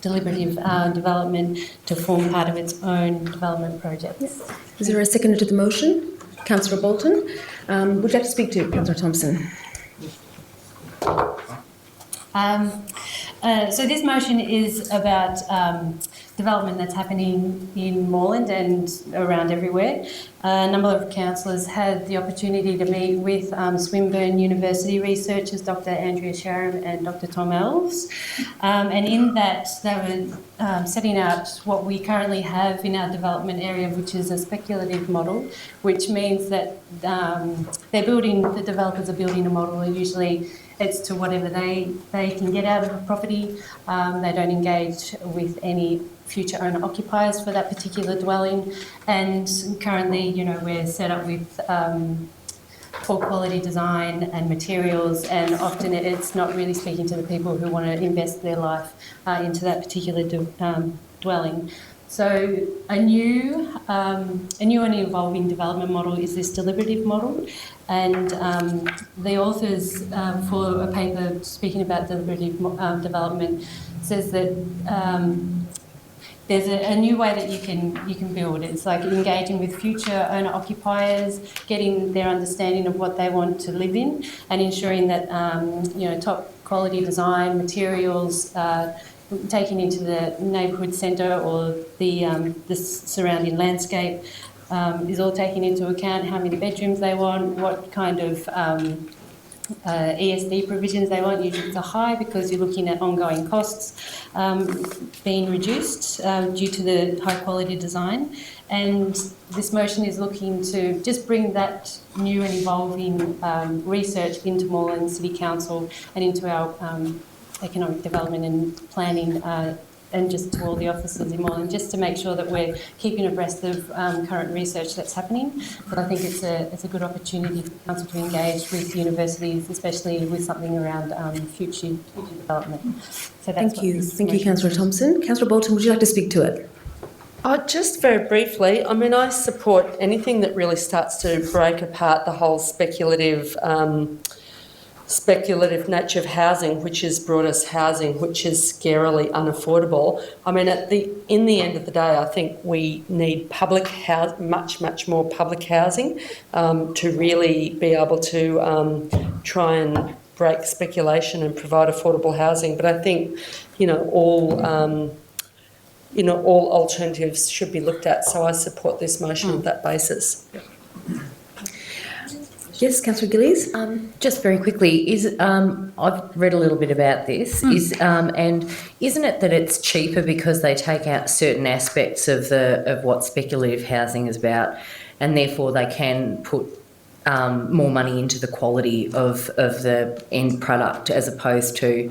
deliberative development to form part of its own development projects. Is there a seconder to the motion? Councillor Bolton. Would you like to speak to Councillor Thompson? So this motion is about development that's happening in Moreland and around everywhere. A number of councillors had the opportunity to meet with Swinburne University researchers, Dr. Andrea Sharam and Dr. Tom Elves. And in that, they were setting out what we currently have in our development area, which is a speculative model, which means that the developers are building a model, and usually it's to whatever they can get out of a property. They don't engage with any future owner-occupiers for that particular dwelling. And currently, we're set up with poor quality design and materials, and often it's not really speaking to the people who want to invest their life into that particular dwelling. So a new and evolving development model is this deliberative model, and the authors for a paper speaking about deliberative development says that there's a new way that you can build. It's like engaging with future owner occupiers, getting their understanding of what they want to live in, and ensuring that top quality design, materials, taken into the neighbourhood centre or the surrounding landscape is all taken into account. How many bedrooms they want, what kind of ESD provisions they want. Usually it's a high because you're looking at ongoing costs being reduced due to the high quality design. And this motion is looking to just bring that new and evolving research into Moreland City Council and into our economic development and planning and just to all the officers in Moreland, just to make sure that we're keeping abreast of current research that's happening. But I think it's a good opportunity for council to engage with universities, especially with something around future development. So that's Thank you, Councillor Thompson. Councillor Bolton, would you like to speak to it? Just very briefly, I support anything that really starts to break apart the whole speculative nature of housing, which has brought us housing which is scarily unaffordable. In the end of the day, I think we need much more public housing to really be able to try and break speculation and provide affordable housing. But I think, all alternatives should be looked at. So I support this motion on that basis. Yes, Councillor Gillies. Just very quickly, I've read a little bit about this. And isn't it that it's cheaper because they take out certain aspects of what speculative housing is about, and therefore they can put more money into the quality of the end product as opposed to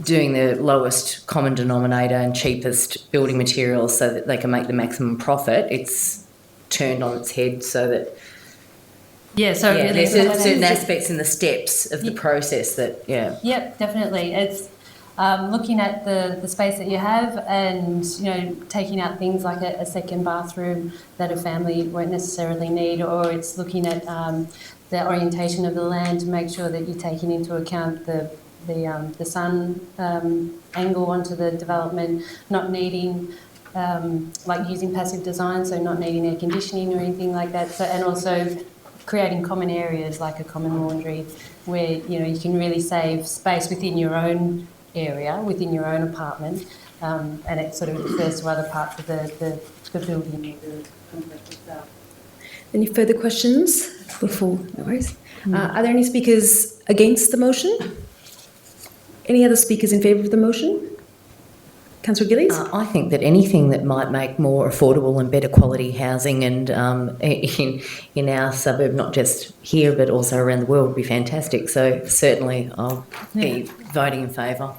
doing the lowest common denominator and cheapest building materials so that they can make the maximum profit. It's turned on its head so that there's certain aspects in the steps of the process that Yep, definitely. It's looking at the space that you have and, taking out things like a second bathroom that a family won't necessarily need, or it's looking at the orientation of the land to make sure that you're taking into account the sun angle onto the development, not needing like using passive design, so not needing air conditioning or anything like that. So, and also creating common areas like a common laundry where, you can really save space within your own area, within your own apartment, and it sort of refers to other parts of the building. Any further questions before? No worries. Are there any speakers against the motion? Any other speakers in favour of the motion? Councillor Gillies? I think that anything that might make more affordable and better quality housing and in our suburb, not just here but also around the world, would be fantastic. So certainly I'll be voting in favour.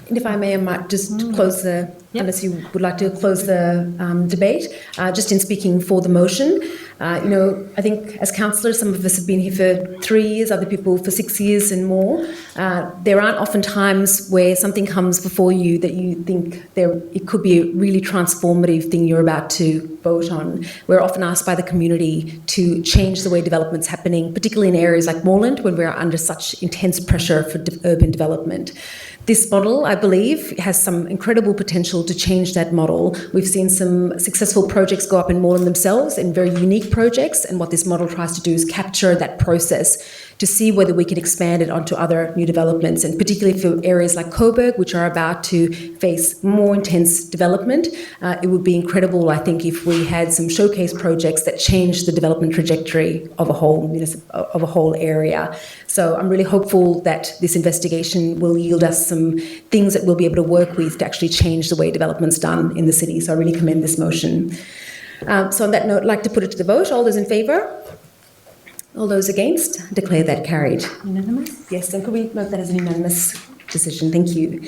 And if I may, I might just close unless you would like to close the debate, just in speaking for the motion. I think as councillors, some of us have been here for 3 years, other people for 6 years and more. There aren't often times where something comes before you that you think it could be a really transformative thing you're about to vote on. We're often asked by the community to change the way development's happening, particularly in areas like Moreland, when we're under such intense pressure for urban development. This model, I believe, has some incredible potential to change that model. We've seen some successful projects go up in Moreland themselves, and very unique projects, and what this model tries to do is capture that process to see whether we can expand it onto other new developments, and particularly for areas like Coburg, which are about to face more intense development. It would be incredible, I think, if we had some showcase projects that change the development trajectory of a whole area. So I'm really hopeful that this investigation will yield us some things that we'll be able to work with to actually change the way development's done in the city. So I really commend this motion. So on that note, I'd like to put it to the vote. All those in favour? All those against? Declare that carried. Unanimous? Yes, and could we note that as an unanimous decision? Thank you.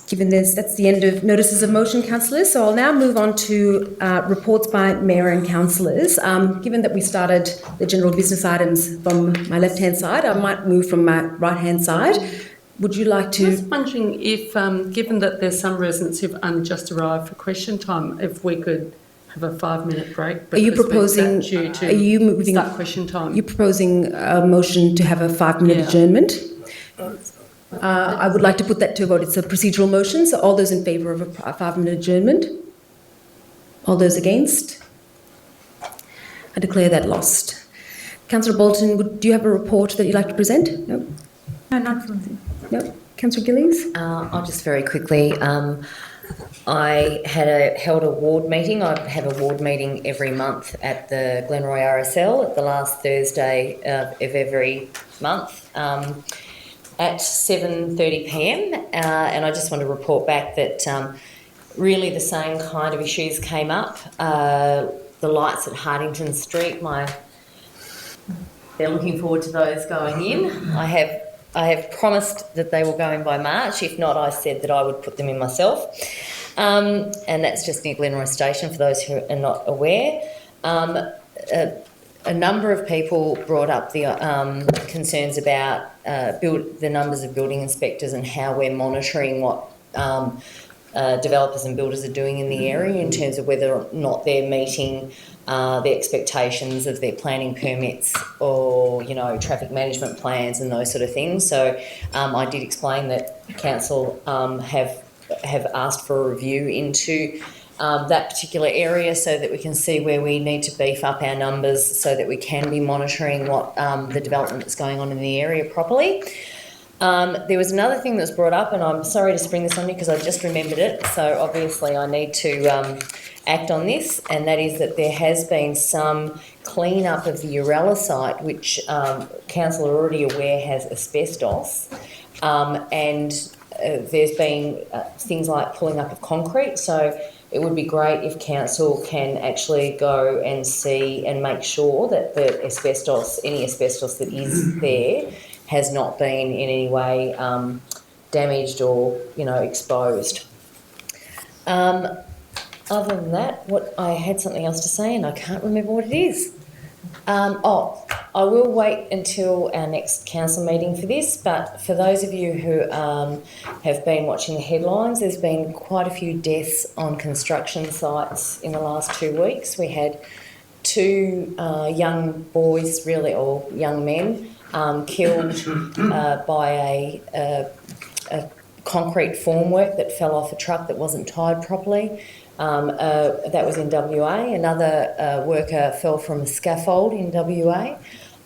Given that's the end of notices of motion, councillors. So I'll now move on to reports by mayor and councillors. Given that we started the general business items from my left-hand side, I might move from my right-hand side. Would you like to? I was wondering if, given that there's some residents who've only just arrived for question time, if we could have a 5-minute break. Are you proposing? Are you moving? Start question time. You're proposing a motion to have a 5-minute adjournment. I would like to put that to a vote. It's a procedural motion. So all those in favour of a 5-minute adjournment? All those against? I declare that lost. Councillor Bolton, do you have a report that you'd like to present? No. No, not from me. No. Councillor Gillies? I'll just very quickly. I held a ward meeting. I have a ward meeting every month at the Glenroy RSL at the last Thursday of every month at 7:30 p.m. And I just want to report back that really the same kind of issues came up. The lights at Hardington Street, they're looking forward to those going in. I have promised that they will go in by March. If not, I said that I would put them in myself. And that's just near Glenroy Station, for those who are not aware. A number of people brought up the concerns about the numbers of building inspectors and how we're monitoring what developers and builders are doing in the area in terms of whether or not they're meeting the expectations of their planning permits or, traffic management plans and those sort of things. So I did explain that council have asked for a review into that particular area so that we can see where we need to beef up our numbers so that we can be monitoring what the development that's going on in the area properly. There was another thing that was brought up, and I'm sorry to spring this on you because I just remembered it, so obviously I need to act on this, and that is that there has been some clean-up of the Urella site, which council are already aware has asbestos, and there's been things like pulling up of concrete. So it would be great if council can actually go and see and make sure that the any asbestos that is there has not been in any way damaged or, exposed. Other than that, I had something else to say and I can't remember what it is. I will wait until our next council meeting for this, but for those of you who have been watching the headlines, there's been quite a few deaths on construction sites in the last 2 weeks. We had 2 young boys, really, or young men, killed by a concrete formwork that fell off a truck that wasn't tied properly. That was in WA. Another worker fell from a scaffold in WA.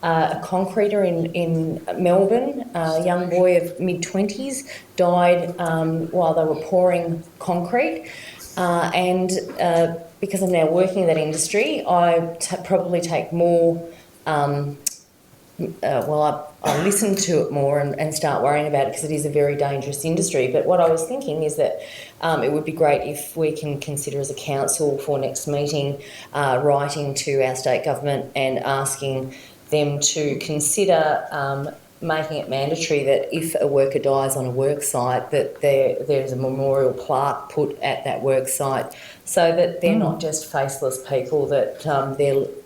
A concreter in Melbourne, a young boy of mid-20s, died while they were pouring concrete. And because I'm now working in that industry, I probably take more... I listen to it more and start worrying about it because it is a very dangerous industry. But what I was thinking is that it would be great if we can consider as a council for next meeting writing to our state government and asking them to consider making it mandatory that if a worker dies on a work site that there's a memorial plaque put at that work site so that they're not just faceless people, that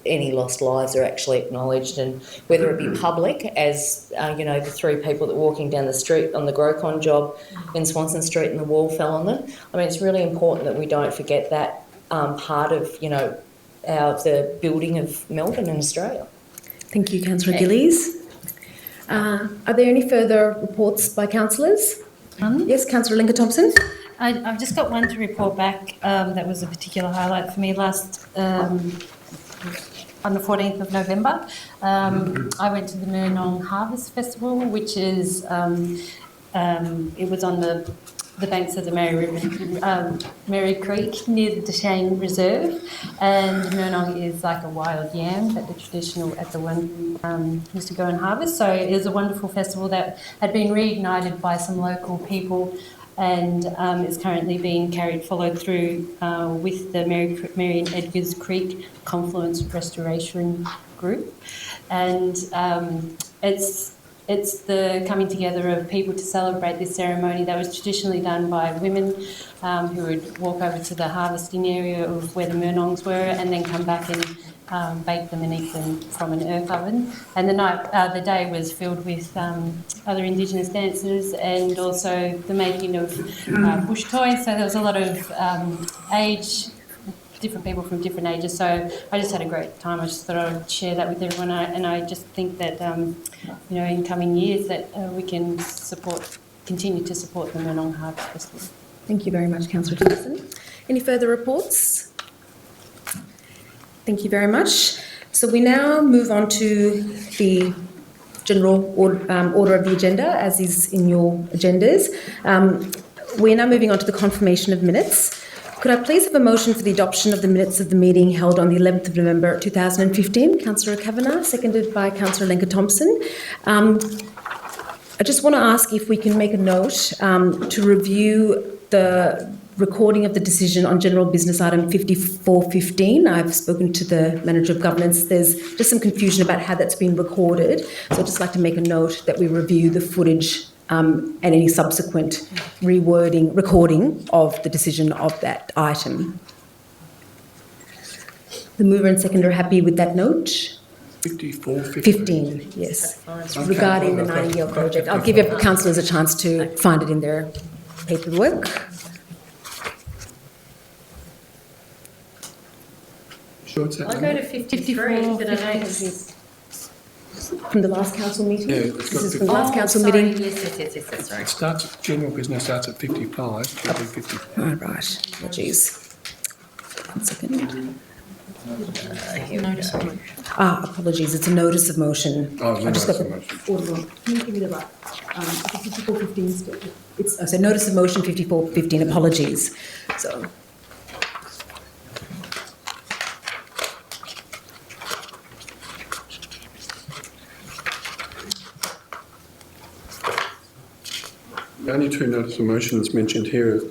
any lost lives are actually acknowledged, and whether it be public as, the 3 people that were walking down the street on the Grocon job in Swanson Street and the wall fell on them. I mean, it's really important that we don't forget that part of, the building of Melbourne and Australia. Thank you, Councillor Gillies. Are there any further reports by councillors? Yes, Councillor Lincoln-Thompson. I've just got one to report back that was a particular highlight for me last on the 14th of November. I went to the Murnong Harvest Festival, which is, it was on the banks of the Merri Creek near the Deshane Reserve, and Murnong is like a wild yam that the traditional at the one used to go and harvest. So it was a wonderful festival that had been reignited by some local people and is currently being followed through with the Merri and Edgar's Creek Confluence Restoration Group. And it's the coming together of people to celebrate this ceremony that was traditionally done by women who would walk over to the harvesting area of where the Murnongs were and then come back and bake them and eat them from an earth oven. And the day was filled with other Indigenous dances and also the making of bush toys. So there was a lot of different people from different ages. So I just had a great time. I just thought I'd share that with everyone. And I just think that, in coming years that we can continue to support the Murnong Harvest Festival. Thank you very much, Councillor Thompson. Any further reports? Thank you very much. So we now move on to the general order of the agenda, as is in your agendas. We're now moving on to the confirmation of minutes. Could I please have a motion for the adoption of the minutes of the meeting held on the 11th of November 2015? Councillor Kavanagh, seconded by Councillor Lincoln-Thompson. I just want to ask if we can make a note to review the recording of the decision on general business item 5415. I've spoken to the Manager of Governance. There's just some confusion about how that's been recorded. So I'd just like to make a note that we review the footage and any subsequent recording of the decision of that item. The mover and seconder are happy with that note? 15, yes. Regarding the Nightingale project. I'll give councillors a chance to find it in their paperwork. Sure, it's that I'll go to 53, but I don't have From the last council meeting? Yeah, it's got This is from the last council meeting? Yes, sorry. It starts, general business starts at 55, should be 50. Oh, right. Oh, geez. 1 second. Apologies. It's a notice of motion. Oh, I just got the notice order wrong. Can you give me the right? 5415. It's notice of motion 5415. Apologies. So. The only 2 notice of motions mentioned here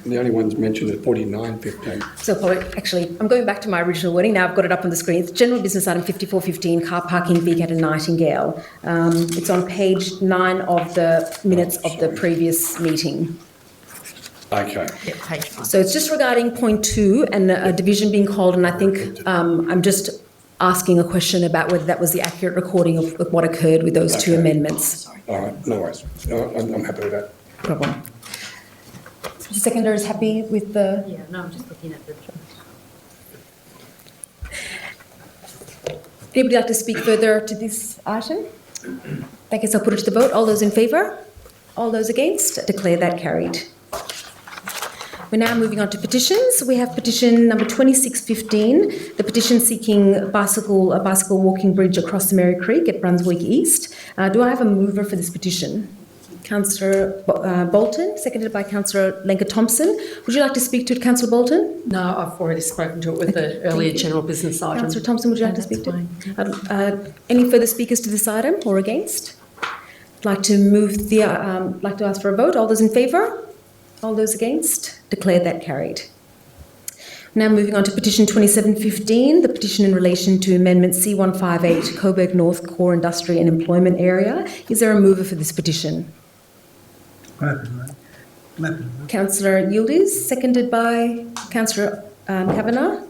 The only ones mentioned are 4915. So actually, I'm going back to my original wording. Now I've got it up on the screen. It's general business item 5415, car parking, VCAT and Nightingale. It's on page 9 of the minutes of the previous meeting. Okay. Yeah, page 1. So it's just regarding point 2 and a division being called, and I think I'm just asking a question about whether that was the accurate recording of what occurred with those two Okay. amendments. All right, no worries. I'm happy with that. Problem. The seconder is happy with the... Yeah, no, I'm just looking at the. Anybody like to speak further to this item? I guess I'll put it to the vote. All those in favour? All those against? I declare that carried. We're now moving on to petitions. We have petition number 2615, the petition seeking a bicycle walking bridge across the Merri Creek at Brunswick East. Do I have a mover for this petition? Councillor Bolton, seconded by Councillor Lenker-Thompson. Would you like to speak to it, Councillor Bolton? No, I've already spoken to it with the earlier general business item. Councillor Thompson, would you like to speak to it? Any further speakers to this item or against? I'd like to move the, like to ask for a vote. All those in favour? All those against? Declare that carried. Now moving on to petition 2715, the petition in relation to amendment C158, Coburg North Core Industry and Employment Area. Is there a mover for this petition? Councillor Yildiz, seconded by Councillor Kavanagh.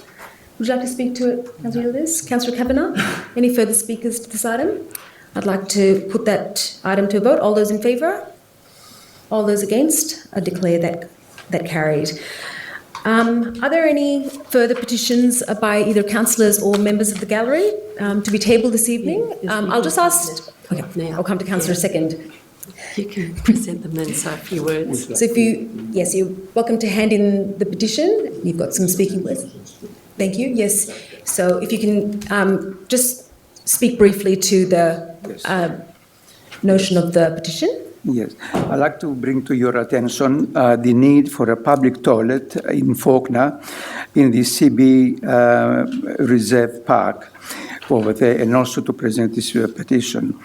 Would you like to speak to it, Councillor Yildiz? Councillor Kavanagh? Any further speakers to this item? I'd like to put that item to a vote. All those in favour? All those against? I declare that carried. Are there any further petitions by either councillors or members of the gallery to be tabled this evening? I'll just ask... Okay, I'll come to Councillor second. You can present them then, say a few words. So if you... Yes, you're welcome to hand in the petition. You've got some speaking words. Thank you. Yes. So if you can just speak briefly to the notion of the petition. Yes, I'd like to bring to your attention the need for a public toilet in Faulkner, in the CB Reserve Park over there, and also to present this petition.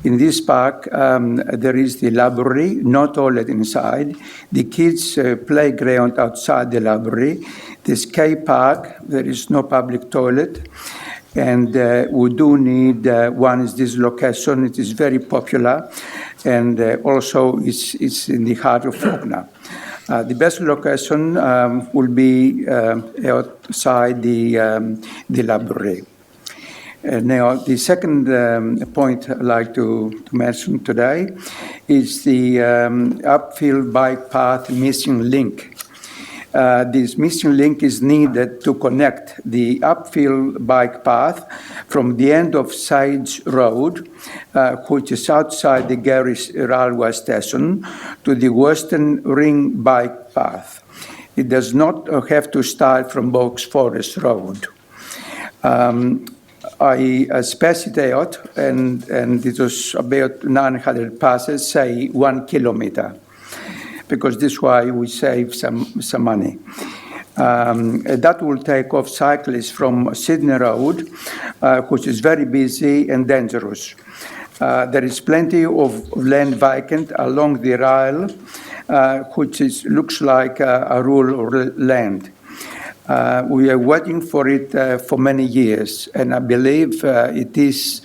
In this park, there is the library, no toilet inside, the kids' playground outside the library, the skate park, there is no public toilet, and we do need one is this location. It is very popular, and also it's in the heart of Faulkner. The best location will be outside the library. Now, the second point I'd like to mention today is the upfield bike path missing link. This missing link is needed to connect the upfield bike path from the end of Sage Road, which is outside the Garrish railway station, to the Western Ring bike path. It does not have to start from Box Forest Road. I spaced it out, and it was about 900 passes, say 1 kilometer. Because this is why we save some money. That will take off cyclists from Sydney Road, which is very busy and dangerous. There is plenty of land vacant along the rail, which looks like a rural land. We are waiting for it for many years, and I believe it is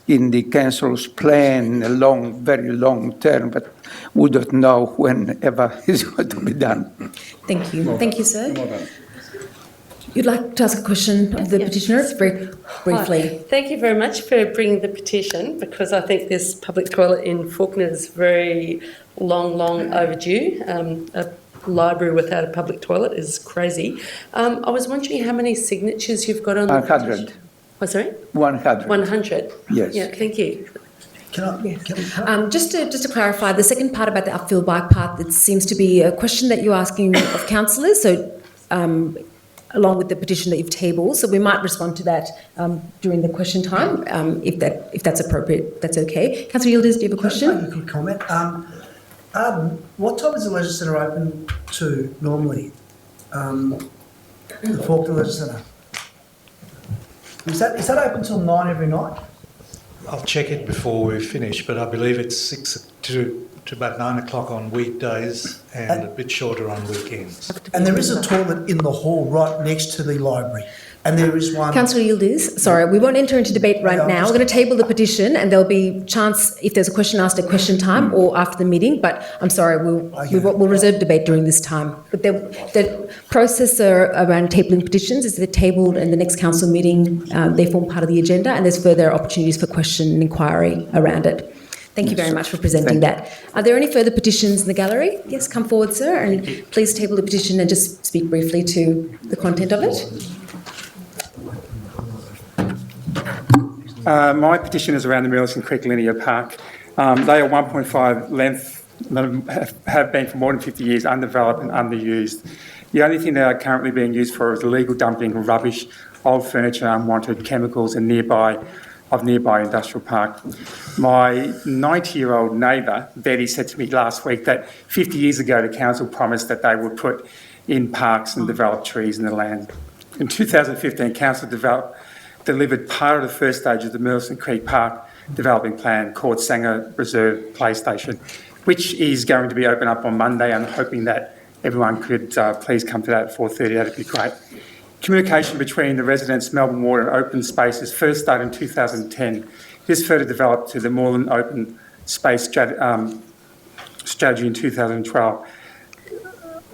in the council's plan, very long term, but we don't know whenever it's going to be done. Thank you. Thank you, sir. You'd like to ask a question of the petitioner? Very briefly. Hi. Thank you very much for bringing the petition, because I think this public toilet in Faulkner is very long overdue. A library without a public toilet is crazy. I was wondering how many signatures you've got on the 100. petition. Oh, sorry? 100. 100? Yes. Yeah, thank you. Just to clarify, the second part about the upfield bike path, it seems to be a question that you're asking of councillors, so along with the petition that you've tabled, so we might respond to that during the question time, if that's appropriate, that's okay. Councillor Yildiz, do you have a question? Can I make a quick comment? What time is the Leisure Centre open to normally? The Faulkner Leisure Centre. Is that open till 9 every night? I'll check it before we finish, but I believe it's 6 to about 9 o'clock on weekdays and a bit shorter on weekends. And there is a toilet in the hall right next to the library. And there is one... Councillor Yildiz, sorry, we won't enter into debate right now. We're going to table the petition and there'll be chance, if there's a question asked at question time or after the meeting, but I'm sorry, we'll reserve debate during this time. But the process around tabling petitions is they're tabled in the next council meeting, they form part of the agenda, and there's further opportunities for question and inquiry around it. Thank you very much for presenting that. Are there any further petitions in the gallery? Yes, come forward, sir, and please table the petition and just speak briefly to the content of it. My petition is around the Merri-bek Creek Linear Park. They are 1.5 length, have been for more than 50 years, undeveloped and underused. The only thing they are currently being used for is illegal dumping of rubbish, old furniture, unwanted chemicals and nearby industrial park. My 90-year-old neighbour, Betty, said to me last week that 50 years ago the council promised that they would put in parks and develop trees in the land. In 2015, council delivered part of the first stage of the Moreland Creek Park developing plan called Sanger Reserve Play Station, which is going to be open up on Monday. I'm hoping that everyone could please come to that at 4:30. That'd be great. Communication between the residents, Melbourne Water and Open Spaces first started in 2010. This further developed to the Moreland Open Space strategy in 2012.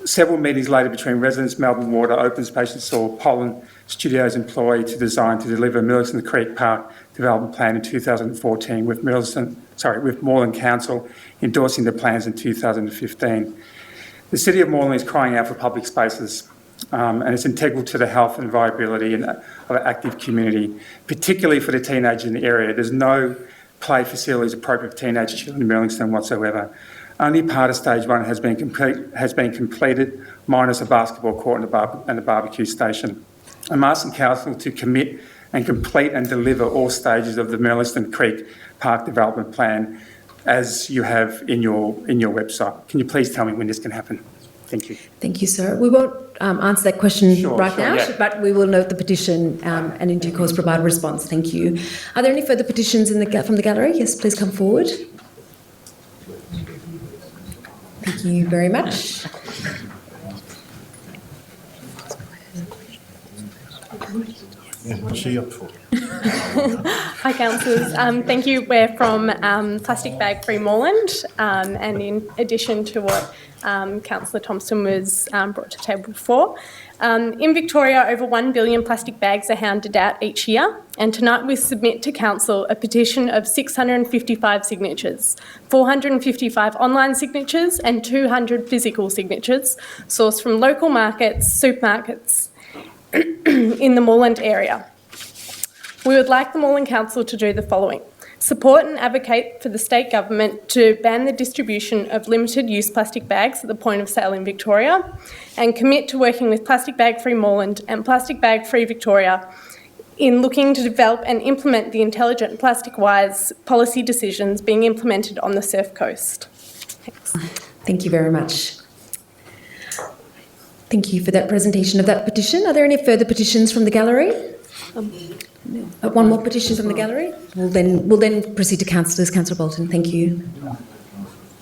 Several meetings later between residents, Melbourne Water, Open Spaces saw Pollen Studios employed to design to deliver Moreland Creek Park development plan in 2014 with Moreland Council endorsing the plans in 2015. The City of Moreland is crying out for public spaces and it's integral to the health and viability of an active community, particularly for the teenagers in the area. There's no play facilities appropriate for teenage children in Merringston whatsoever. Only part of stage one has been completed, minus a basketball court and a barbecue station. I'm asking council to commit and complete and deliver all stages of the Moreland Creek Park development plan as you have in your website. Can you please tell me when this can happen? Thank you. Thank you, sir. We won't answer that question now, but we will note the petition and in due course provide a response. Thank you. Are there any further petitions from the gallery? Yes, please come forward. Thank you very much. What's she up for? Hi, councillors. Thank you. We're from Plastic Bag Free Moreland, and in addition to what Councillor Thompson was brought to table before, in Victoria, over 1 billion plastic bags are handed out each year, and tonight we submit to Council a petition of 655 signatures, 455 online signatures and 200 physical signatures sourced from local markets, supermarkets in the Moreland area. We would like the Moreland Council to do the following: support and advocate for the state government to ban the distribution of limited use plastic bags at the point of sale in Victoria, and commit to working with Plastic Bag Free Moreland and Plastic Bag Free Victoria in looking to develop and implement the intelligent plastic-wise policy decisions being implemented on the Surf Coast. Thanks. Thank you very much. Thank you for that presentation of that petition. Are there any further petitions from the gallery? One more petition from the gallery. We'll then proceed to councillors. Councillor Bolton, thank you.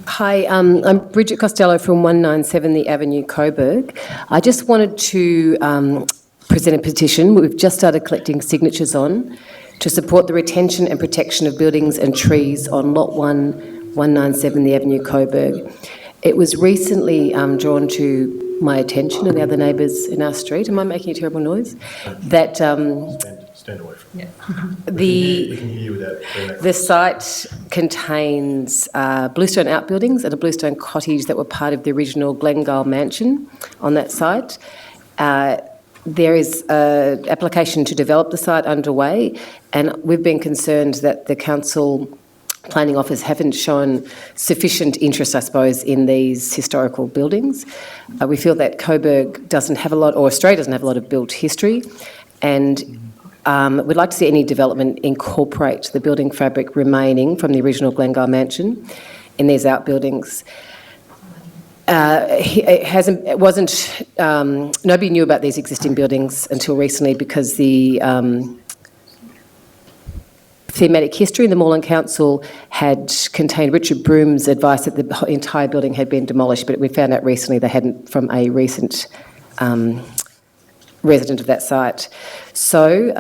Hi, I'm Bridget Costello from 197 The Avenue, Coburg. I just wanted to present a petition we've just started collecting signatures on to support the retention and protection of buildings and trees on Lot 1, 197 The Avenue, Coburg. It was recently drawn to my attention and the other neighbours in our street. Am I making a terrible noise? That Stand away from it. We can hear you without the site contains bluestone outbuildings and a bluestone cottage that were part of the original Glengyle mansion on that site. There is an application to develop the site underway, and we've been concerned that the council planning office haven't shown sufficient interest, I suppose, in these historical buildings. We feel that Coburg doesn't have a lot, or Australia doesn't have a lot of built history, and we'd like to see any development incorporate the building fabric remaining from the original Glengyle mansion in these outbuildings. Nobody knew about these existing buildings until recently because the thematic history, and the Moreland Council had contained Richard Broome's advice that the entire building had been demolished, but we found out recently they hadn't, from a recent resident of that site. So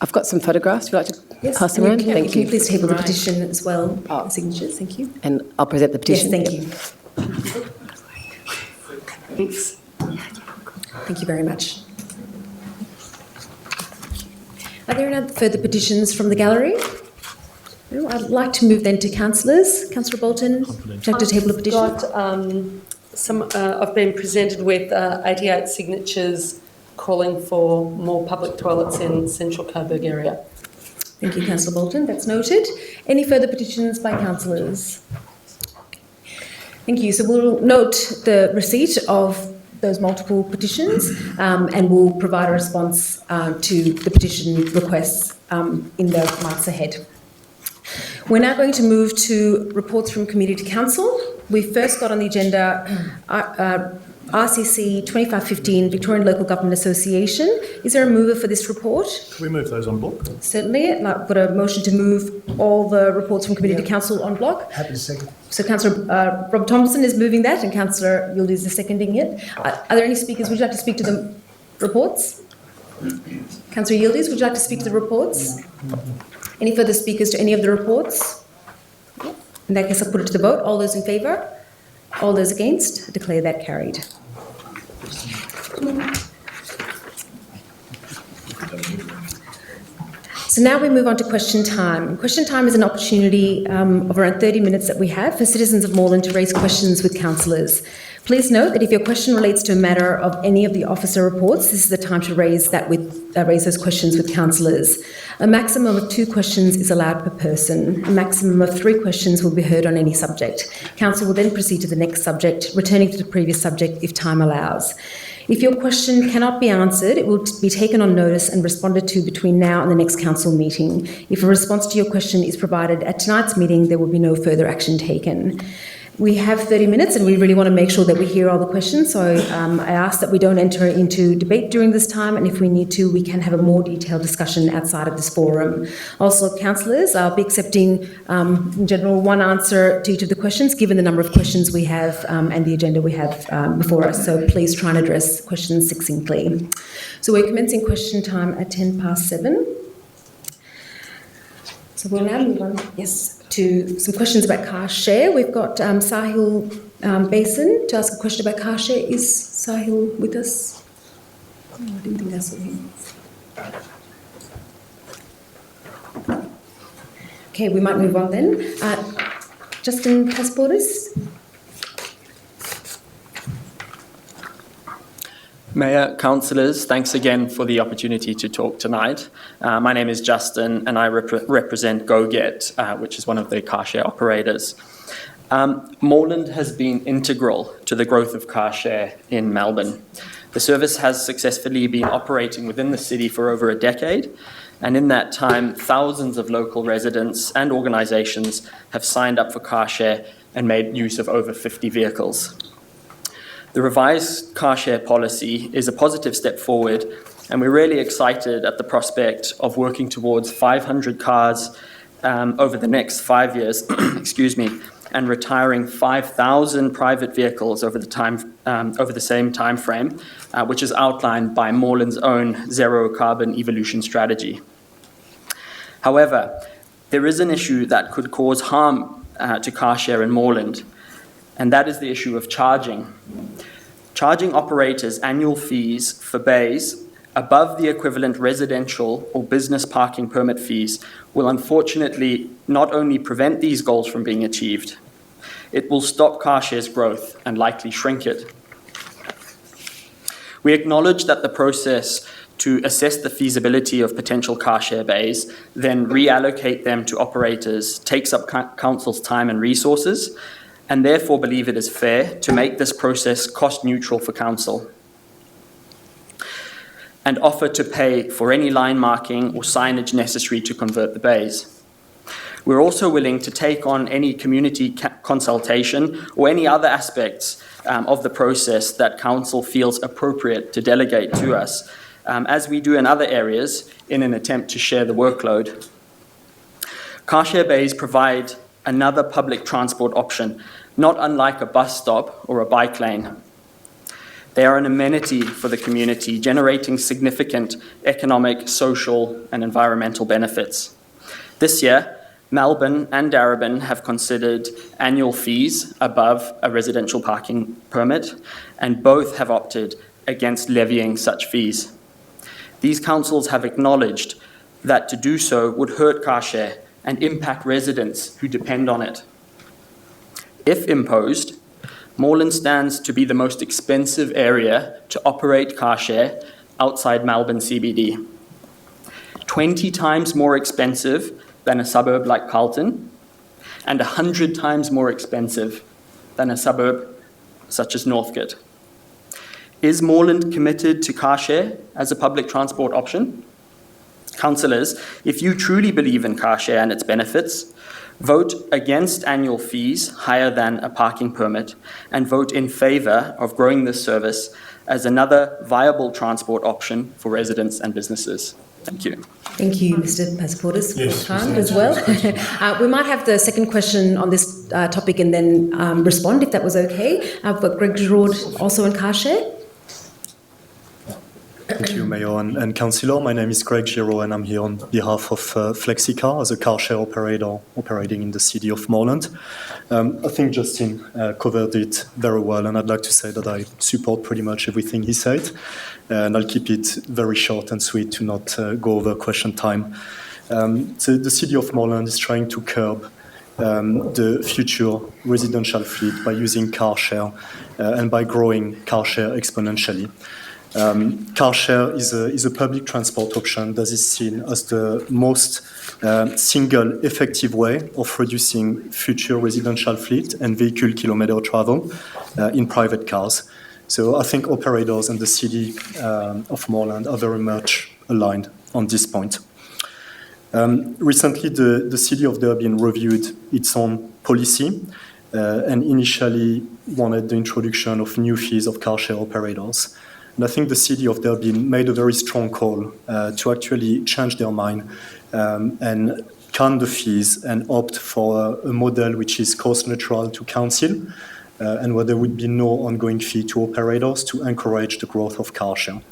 I've got some photographs. Would you like to pass them around? Thank Can you. you please table the petition as well? Signatures, thank you. And I'll present the petition. Yes, thank Yep. you. Thanks. Thank you very much. Are there any further petitions from the gallery? No, I'd like to move then to councillors. Councillor Bolton, would you like to table a petition? I've been presented with 88 signatures calling for more public toilets in central Coburg area. Thank you, Councillor Bolton. That's noted. Any further petitions by councillors? Thank you. So we'll note the receipt of those multiple petitions and we'll provide a response to the petition requests in the months ahead. We're now going to move to reports from Community Council. We first got on the agenda RCC 2515, Victorian Local Government Association. Is there a mover for this report? Can we move those on block? Certainly. I've got a motion to move all the reports from Community Council on block. Happy to second. So Councillor Rob Thompson is moving that and Councillor Yildiz is seconding it. Are there any speakers? Would you like to speak to the reports? Councillor Yildiz, would you like to speak to the reports? Any further speakers to any of the reports? In that case, I'll put it to the vote. All those in favour? All those against? I declare that carried. So now we move on to question time. Question time is an opportunity of around 30 minutes that we have for citizens of Moreland to raise questions with councillors. Please note that if your question relates to a matter of any of the officer reports, this is the time to raise those questions with councillors. A maximum of 2 questions is allowed per person. A maximum of 3 questions will be heard on any subject. Council will then proceed to the next subject, returning to the previous subject if time allows. If your question cannot be answered, it will be taken on notice and responded to between now and the next council meeting. If a response to your question is provided at tonight's meeting, there will be no further action taken. We have 30 minutes and we really want to make sure that we hear all the questions, so I ask that we don't enter into debate during this time, and if we need to, we can have a more detailed discussion outside of this forum. Also, councillors, I'll be accepting, in general, 1 answer to each of the questions, given the number of questions we have and the agenda we have before us, so please try and address questions succinctly. So we're commencing question time at 7:10. So we'll now move on, to some questions about car share. We've got Sahil Basin to ask a question about car share. Is Sahil with us? Oh, I didn't think I saw him. Okay, we might move on then. Justin Kasporis. Mayor, councillors, thanks again for the opportunity to talk tonight. My name is Justin and I represent GoGet, which is one of the car share operators. Moreland has been integral to the growth of car share in Melbourne. The service has successfully been operating within the city for over a decade, and in that time, thousands of local residents and organisations have signed up for car share and made use of over 50 vehicles. The revised car share policy is a positive step forward, and we're really excited at the prospect of working towards 500 cars over the next 5 years, and retiring 5,000 private vehicles over the same time frame, which is outlined by Moreland's own zero carbon evolution strategy. However, there is an issue that could cause harm to car share in Moreland, and that is the issue of charging. Charging operators annual fees for bays above the equivalent residential or business parking permit fees will unfortunately not only prevent these goals from being achieved, it will stop car share's growth and likely shrink it. We acknowledge that the process to assess the feasibility of potential car share bays, then reallocate them to operators, takes up council's time and resources, and therefore believe it is fair to make this process cost neutral for council and offer to pay for any line marking or signage necessary to convert the bays. We're also willing to take on any community consultation or any other aspects of the process that council feels appropriate to delegate to us, as we do in other areas in an attempt to share the workload. Car share bays provide another public transport option, not unlike a bus stop or a bike lane. They are an amenity for the community, generating significant economic, social, and environmental benefits. This year, Melbourne and Darebin have considered annual fees above a residential parking permit, and both have opted against levying such fees. These councils have acknowledged that to do so would hurt car share and impact residents who depend on it. If imposed, Moreland stands to be the most expensive area to operate car share outside Melbourne CBD. 20 times more expensive than a suburb like Carlton, and 100 times more expensive than a suburb such as Northcote. Is Moreland committed to car share as a public transport option? Councillors, if you truly believe in car share and its benefits, vote against annual fees higher than a parking permit and vote in favour of growing this service as another viable transport option for residents and businesses. Thank you. Thank you, Mr. Passportis, for your time as well. We might have the second question on this topic and then respond, if that was okay. But Greg Giraud, also on car share. Thank you, Mayor and Councillor. My name is Greg Giraud and I'm here on behalf of FlexiCar as a car share operator operating in the city of Moreland. I think Justin covered it very well, and I'd like to say that I support pretty much everything he said. And I'll keep it very short and sweet to not go over question time. So the city of Moreland is trying to curb the future residential fleet by using car share and by growing car share exponentially. Car share is a public transport option that is seen as the most single effective way of reducing future residential fleet and vehicle kilometer travel in private cars. So I think operators and the city of Moreland are very much aligned on this point. Recently, the city of Darebin reviewed its own policy and initially wanted the introduction of new fees of car share operators. And I think the city of Darebin made a very strong call to actually change their mind and can the fees and opt for a model which is cost neutral to council and where there would be no ongoing fee to operators to encourage the growth of car share.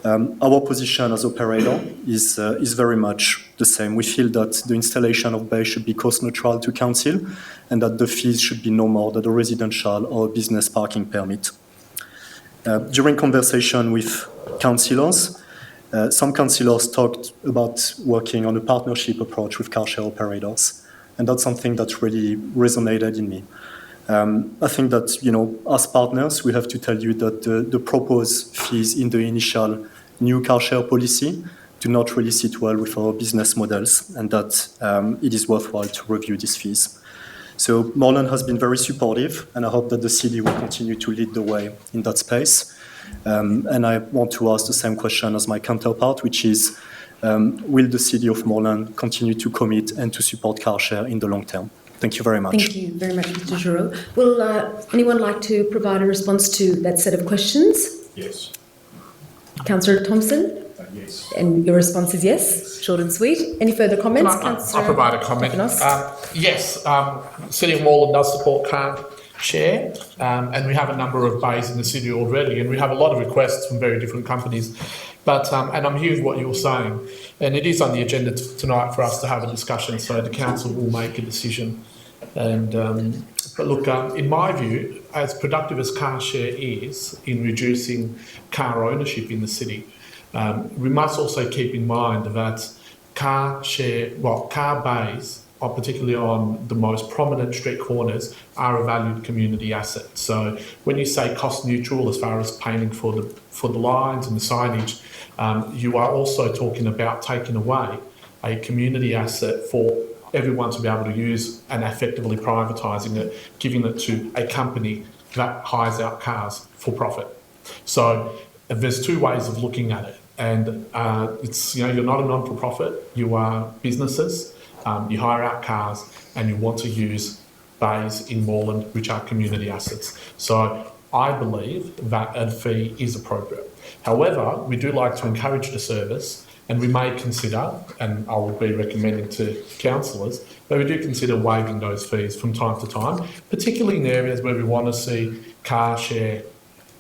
Our position as operator is very much the same. We feel that the installation of bays should be cost neutral to council and that the fees should be no more than a residential or business parking permit. During conversation with councillors, some councillors talked about working on a partnership approach with car share operators, and that's something that really resonated in me. I think that, as partners, we have to tell you that the proposed fees in the initial new car share policy do not really sit well with our business models, and that it is worthwhile to review these fees. So Moreland has been very supportive, and I hope that the city will continue to lead the way in that space. And I want to ask the same question as my counterpart, which is, will the city of Moreland continue to commit and to support car share in the long term? Thank you very much. Thank you very much, Mr. Giraud. Will anyone like to provide a response to that set of questions? Yes. Councillor Thompson? Yes. And your response is yes, short and sweet. Any further comments? I'll provide a comment. Yes, City of Moreland does support car share, and we have a number of bays in the city already, and we have a lot of requests from very different companies. But and I'm hearing what you're saying, and it is on the agenda tonight for us to have a discussion, so the council will make a decision. And but look, in my view, as productive as car share is in reducing car ownership in the city, we must also keep in mind that car bays, particularly on the most prominent street corners, are a valued community asset. So when you say cost neutral as far as paying for the lines and the signage, you are also talking about taking away a community asset for everyone to be able to use and effectively privatising it, giving it to a company that hires out cars for profit. So there's two ways of looking at it, and it's you're not a non-for-profit, you are businesses. You hire out cars and you want to use bays in Moreland, which are community assets. So I believe that a fee is appropriate. However, we do like to encourage the service And we may consider, and I will be recommending to councillors, that we do consider waiving those fees from time to time, particularly in areas where we want to see car share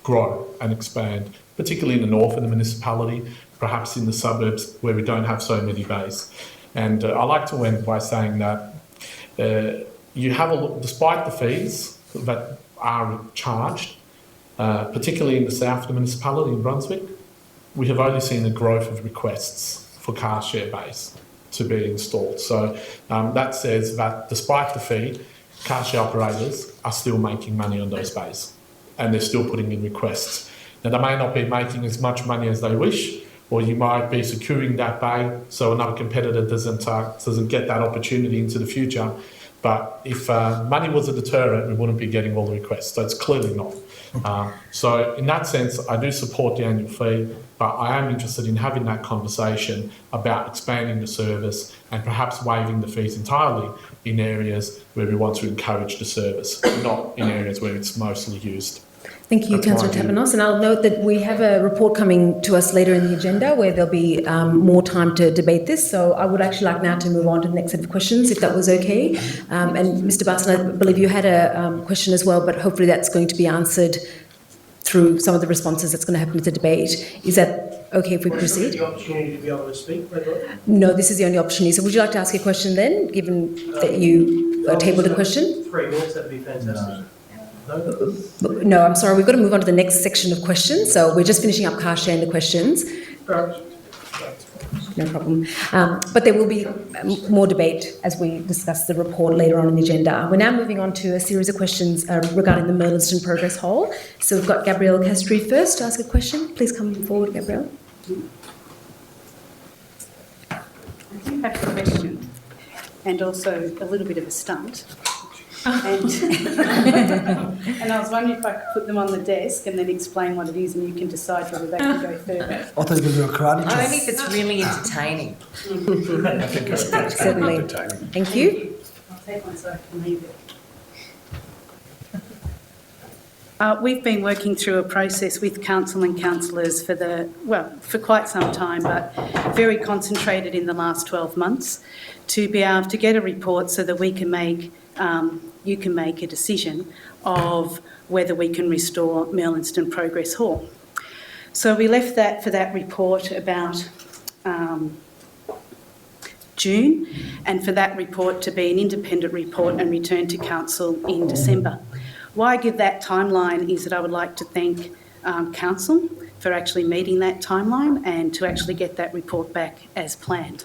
grow and expand, particularly in the north of the municipality, perhaps in the suburbs where we don't have so many bays. And I like to end by saying that you have a look, despite the fees that are charged, particularly in the south of the municipality in Brunswick, we have only seen a growth of requests for car share bays to be installed. So that says that despite the fee, car share operators are still making money on those bays and they're still putting in requests. Now, they may not be making as much money as they wish, or you might be securing that bay so another competitor doesn't get that opportunity into the future. But if money was a deterrent, we wouldn't be getting all the requests. So it's clearly not. So in that sense, I do support the annual fee, but I am interested in having that conversation about expanding the service and perhaps waiving the fees entirely in areas where we want to encourage the service, not in areas where it's mostly used. Thank you, Councillor Tabanos. And I'll note that we have a report coming to us later in the agenda where there'll be more time to debate this. So I would actually like now to move on to the next set of questions, if that was okay. And Mr. Barson, I believe you had a question as well, but hopefully that's going to be answered through some of the responses that's going to happen at the debate. Is that okay if we proceed? The opportunity to be able to speak, Red. No, this is the only opportunity. So would you like to ask a question then, given that you tabled a question? 3 minutes, that'd be fantastic. No, I'm sorry. We've got to move on to the next section of questions. So we're just finishing up car share and the questions. No problem. But there will be more debate as we discuss the report later on in the agenda. We're now moving on to a series of questions regarding the Merlinston Progress Hall. So we've got Gabrielle Castry first to ask a question. Please come forward, Gabrielle. I do have a question and also a little bit of a stunt. And I was wondering if I could put them on the desk and then explain what it is, and you can decide whether they can go further. I thought you were going to do a karate chop. Only if it's really entertaining. I think it's certainly. Thank you. I'll take one so I can leave it. We've been working through a process with council and councillors for quite some time, but very concentrated in the last 12 months to be able to get a report so that we can make you can make a decision of whether we can restore Merlinston Progress Hall. So we left that for that report about June, and for that report to be an independent report and return to council in December. Why I give that timeline is that I would like to thank council for actually meeting that timeline and to actually get that report back as planned.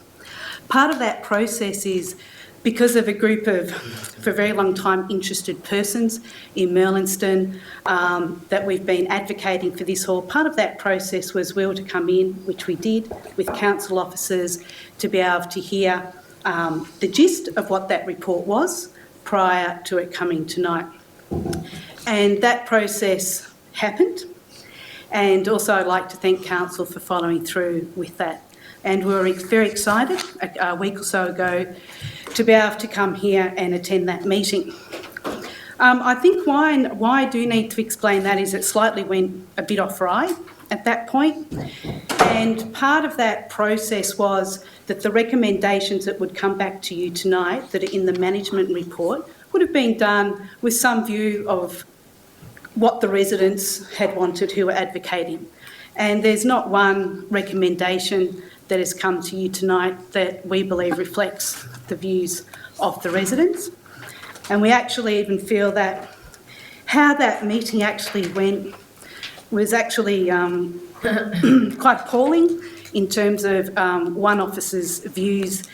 Part of that process is because of a group of, for a very long time, interested persons in Merlinston that we've been advocating for this hall. Part of that process was we were to come in, which we did, with council officers to be able to hear the gist of what that report was prior to it coming tonight. And that process happened. And also I'd like to thank council for following through with that. And we were very excited a week or so ago to be able to come here and attend that meeting. I think why I do need to explain that is it slightly went a bit awry at that point. And part of that process was that the recommendations that would come back to you tonight that are in the management report would have been done with some view of what the residents had wanted who were advocating. And there's not one recommendation that has come to you tonight that we believe reflects the views of the residents. And we actually even feel that how that meeting actually went was actually quite appalling in terms of one officer's views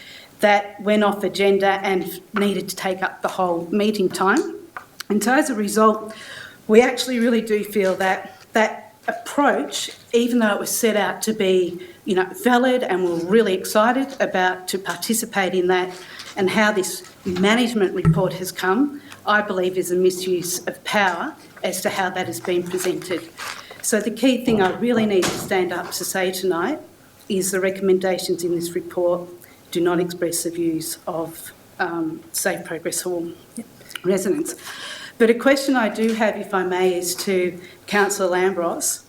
that went off agenda and needed to take up the whole meeting time. And so as a result, we actually really do feel that that approach, even though it was set out to be, valid, and we're really excited to participate in that, and how this management report has come, I believe is a misuse of power as to how that has been presented. So the key thing I really need to stand up to say tonight is the recommendations in this report do not express the views of Safe Progress Hall residents. But a question I do have, if I may, is to Councillor Lambros.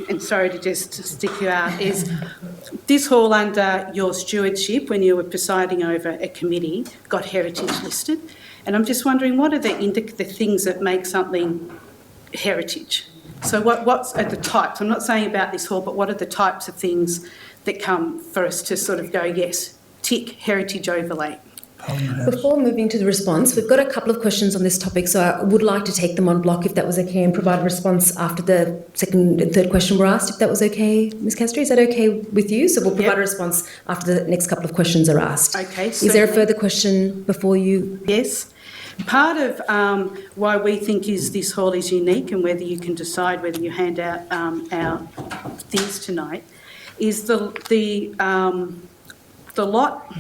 and sorry to just stick you out, is this hall under your stewardship, when you were presiding over a committee, got heritage listed. And I'm just wondering, what are the things that make something heritage? So what's at the types? I'm not saying about this hall, but what are the types of things that come for us to sort of go, yes, tick, heritage overlay? Before moving to the response, we've got a couple of questions on this topic, so I would like to take them on block if that was okay, and provide a response after the second and third question were asked, if that was okay. Ms Castro, is that okay with you? So we'll provide a response after the next couple of questions are asked. Okay. Is there a further question before you? Yes. Part of why we think this hall is unique, and whether you can decide whether you hand out our things tonight, is the lot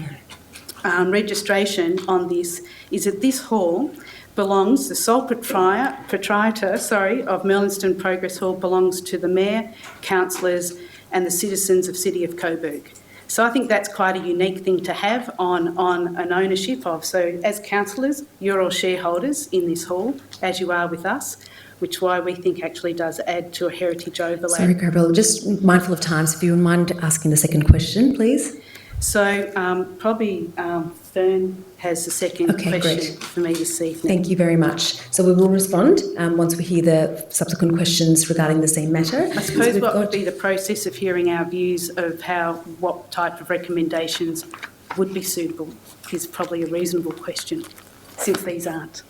registration on this is that this hall belongs, the sole proprietor of Merlinston Progress Hall belongs to the Mayor, councillors and the citizens of City of Coburg. So I think that's quite a unique thing to have on an ownership of. So as councillors, you're all shareholders in this hall, as you are with us, which why we think actually does add to a heritage overlay. Sorry, Gabrielle, just mindful of time, so if you wouldn't mind asking the second question, please. So probably Fern has the second question for me this evening. Thank you very much. So we will respond once we hear the subsequent questions regarding the same matter. I suppose what would be the process of hearing our views of what type of recommendations would be suitable is probably a reasonable question, since these aren't.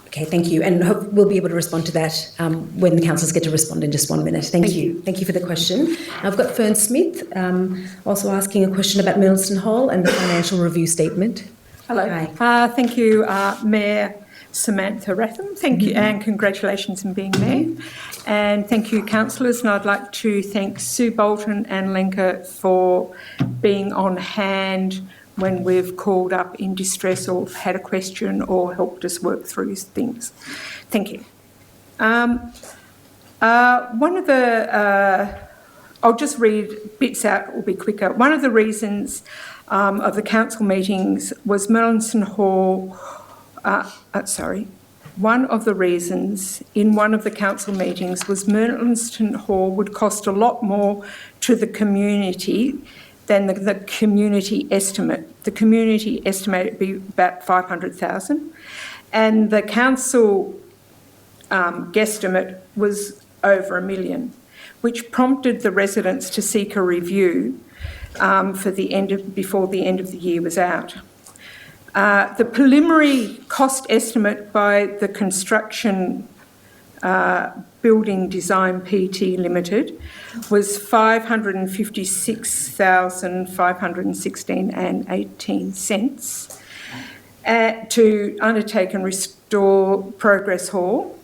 Okay, thank you. And we'll be able to respond to that when the councillors get to respond in just 1 minute. Thank you. Thank you for the question. I've got Fern Smith also asking a question about Merlinston Hall and the financial review statement. Hello. Hi. Thank you, Mayor Samantha Ratham. Thank you, and congratulations on being Mayor. And thank you, councillors. And I'd like to thank Sue Bolton and Lenka for being on hand when we've called up in distress or had a question or helped us work through things. Thank you. One of the, I'll just read bits out, it will be quicker. One of the reasons of the council meetings was Merlinston Hall, one of the reasons in one of the council meetings was Merlinston Hall would cost a lot more to the community than the community estimate. The community estimate would be about 500,000, and the council guesstimate was over $1 million, which prompted the residents to seek a review before the end of the year was out. The preliminary cost estimate by the construction Building Design PT Limited was $556,516.18 to undertake and restore Progress Hall,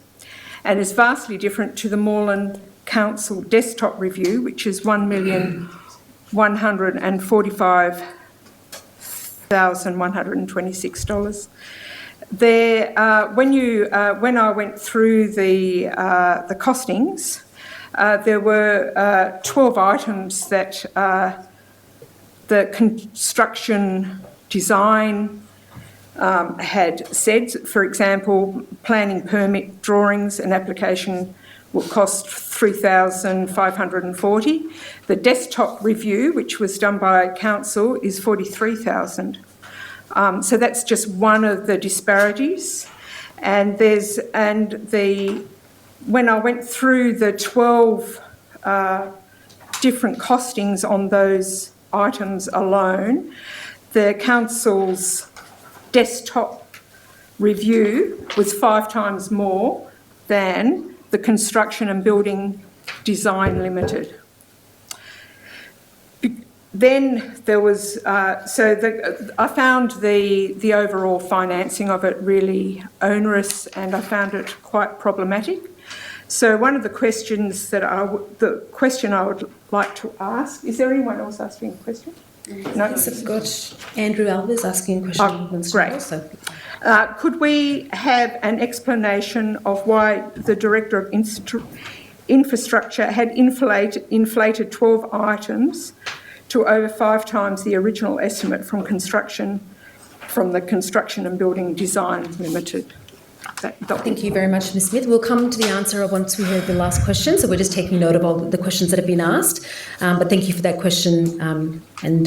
and is vastly different to the Moreland Council desktop review, which is $1,145,126. When I went through the costings, there were 12 items that the construction design had said. For example, planning permit drawings and application will cost $3,540. The desktop review, which was done by council, is $43,000. So that's just one of the disparities, when I went through the 12 different costings on those items alone, the council's desktop review was 5 times more than the Construction and Building Design Limited. Then there was, I found the overall financing of it really onerous, and I found it quite problematic. So one of the questions the question I would like to ask, is there anyone else asking a question? No, I've got Andrew Alves asking a question. Great. Could we have an explanation of why the Director of Infrastructure had inflated 12 items to over 5 times the original estimate from the Construction and Building Design Limited? Thank you very much, Ms Smith. We'll come to the answer once we hear the last question, so we're just taking note of all the questions that have been asked. But thank you for that question and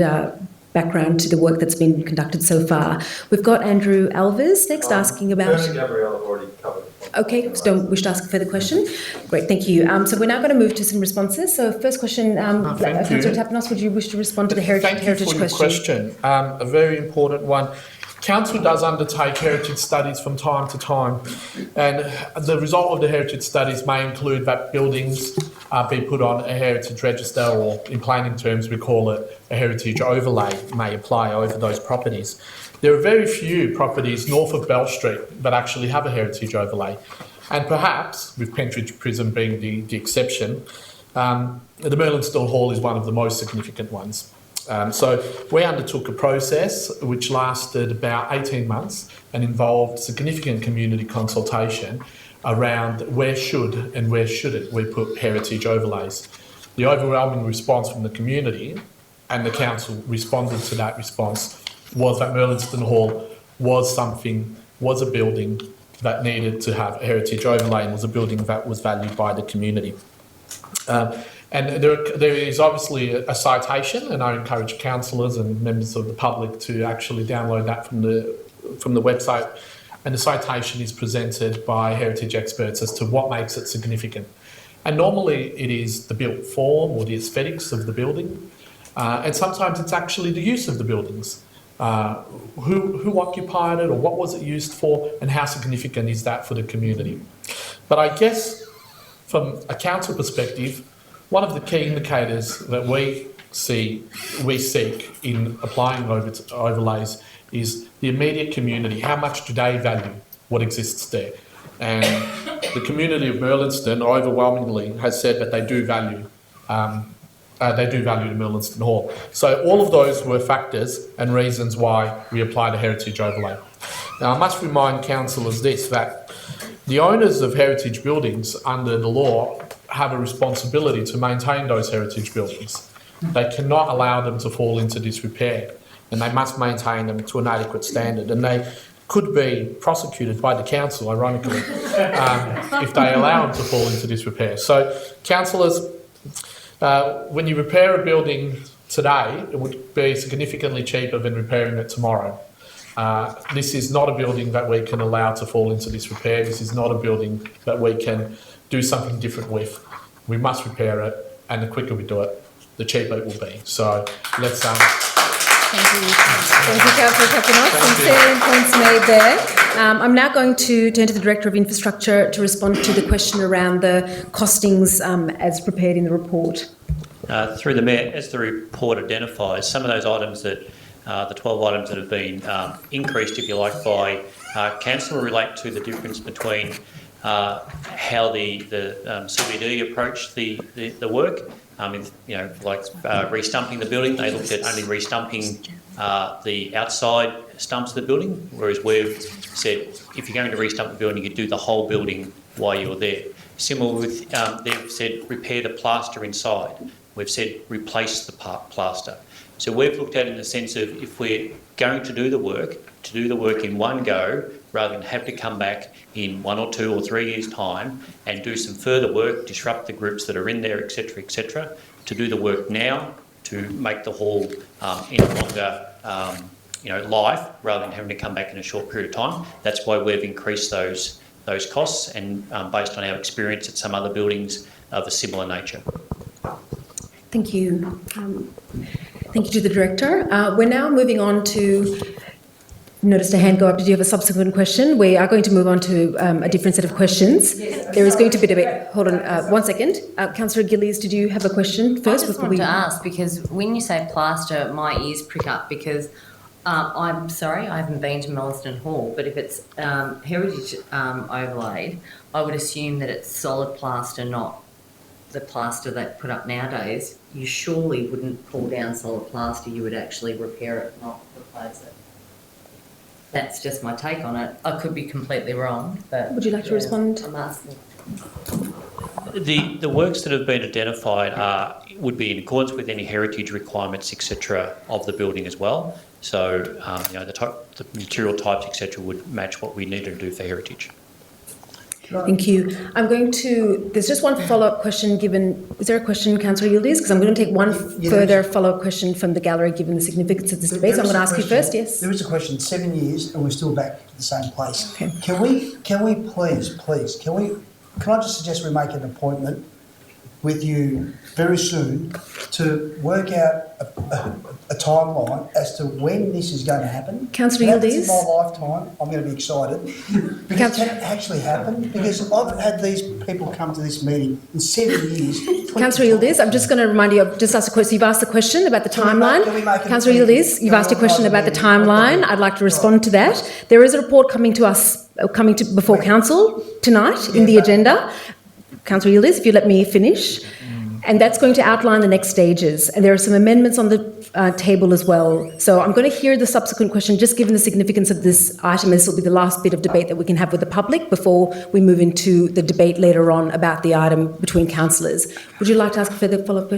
background to the work that's been conducted so far. We've got Andrew Alves next asking about... Gabrielle have already covered. Okay, so don't wish to ask a further question? Great, thank you. So we're now going to move to some responses. So first question, Councillor Tapanos, would you wish to respond to the heritage question? Thank you for your question. A very important one. Council does undertake heritage studies from time to time, and the result of the heritage studies may include that buildings be put on a heritage register, or in planning terms we call it a heritage overlay, may apply over those properties. There are very few properties north of Bell Street that actually have a heritage overlay, and perhaps, with Pentridge Prison being the exception, the Moreland Civic Hall is one of the most significant ones. So we undertook a process which lasted about 18 months and involved significant community consultation around where should and where shouldn't we put heritage overlays. The overwhelming response from the community, and the council responded to that response, was that Moreland Civic Hall was a building that needed to have a heritage overlay and was a building that was valued by the community. And there is obviously a citation, and I encourage councillors and members of the public to actually download that from the website. And the citation is presented by heritage experts as to what makes it significant. And normally it is the built form or the aesthetics of the building, and sometimes it's actually the use of the buildings. Who occupied it, or what was it used for, and how significant is that for the community? But I guess from a council perspective, one of the key indicators that we seek in applying overlays is the immediate community. How much do they value what exists there? And the community of Moreland Civic overwhelmingly has said that they do value the Moreland Civic Hall. So all of those were factors and reasons why we applied a heritage overlay. Now I must remind councillors that the owners of heritage buildings under the law have a responsibility to maintain those heritage buildings. They cannot allow them to fall into disrepair, and they must maintain them to an adequate standard. And they could be prosecuted by the council, ironically, if they allow them to fall into disrepair. So, councillors, when you repair a building today, it would be significantly cheaper than repairing it tomorrow. This is not a building that we can allow to fall into disrepair. This is not a building that we can do something different with. We must repair it, and the quicker we do it, the cheaper it will be. So let's... Thank you. Thank you, Councillor Tapanos. Some salient points made there. I'm now going to turn to the Director of Infrastructure to respond to the question around the costings as prepared in the report. Through the Mayor, as the report identifies, some of those items that the 12 items that have been increased, if you like, by council relate to the difference between how the CBD approached the work. Restumping the building, they looked at only restumping the outside stumps of the building, whereas we've said if you're going to restump the building, you do the whole building while you're there. Similar with, they've said repair the plaster inside. We've said replace the plaster. So we've looked at it in the sense of if we're going to do the work in one go, rather than have to come back in 1 or 2 or 3 years' time and do some further work, disrupt the groups that are in there, etc., to do the work now to make the hall in a longer life, rather than having to come back in a short period of time. That's why we've increased those costs, and based on our experience at some other buildings of a similar nature. Thank you. Thank you to the Director. We're now moving on to... Noticed a hand go up. Did you have a subsequent question? We are going to move on to a different set of questions. Yes, there is going to be a debate. Hold on 1 second. Councillor Gillies, did you have a question first? I just wanted to ask, because when you say plaster, my ears prick up, because I'm sorry, I haven't been to Moreland Hall, but if it's heritage overlaid, I would assume that it's solid plaster, not the plaster they put up nowadays. You surely wouldn't pull down solid plaster, you would actually repair it, not replace it. That's just my take on it. I could be completely wrong, but... Would you like to respond? I'm asking. The works that have been identified would be in accordance with any heritage requirements, etc., of the building as well. So, the material types, etc., would match what we need to do for heritage. Thank you. There's just one follow-up question is there a question, Councillor Yildiz? Because I'm going to take one further follow-up question from the gallery given the significance of this debate. So I'm going to ask you first, yes? There is a question, 7 years and we're still back to the same place. Okay. Can we please, can I just suggest we make an appointment with you very soon to work out a timeline as to when this is going to happen. Councillor Yildiz? In my lifetime, I'm going to be excited. Because can it actually happen? Because I've had these people come to this meeting in 7 years. Councillor Yildiz, I'm just going to remind you, I've just asked a question. You've asked the question about the timeline. Councillor Yildiz, you've asked a question about the timeline. I'd like to respond to that. There is a report coming before Council tonight in the agenda. Councillor Yildiz, if you let me finish. And that's going to outline the next stages. And there are some amendments on the table as well. So I'm going to hear the subsequent question, just given the significance of this item. This will be the last bit of debate that we can have with the public before we move into the debate later on about the item between councillors. Would you like to ask a further follow-up question?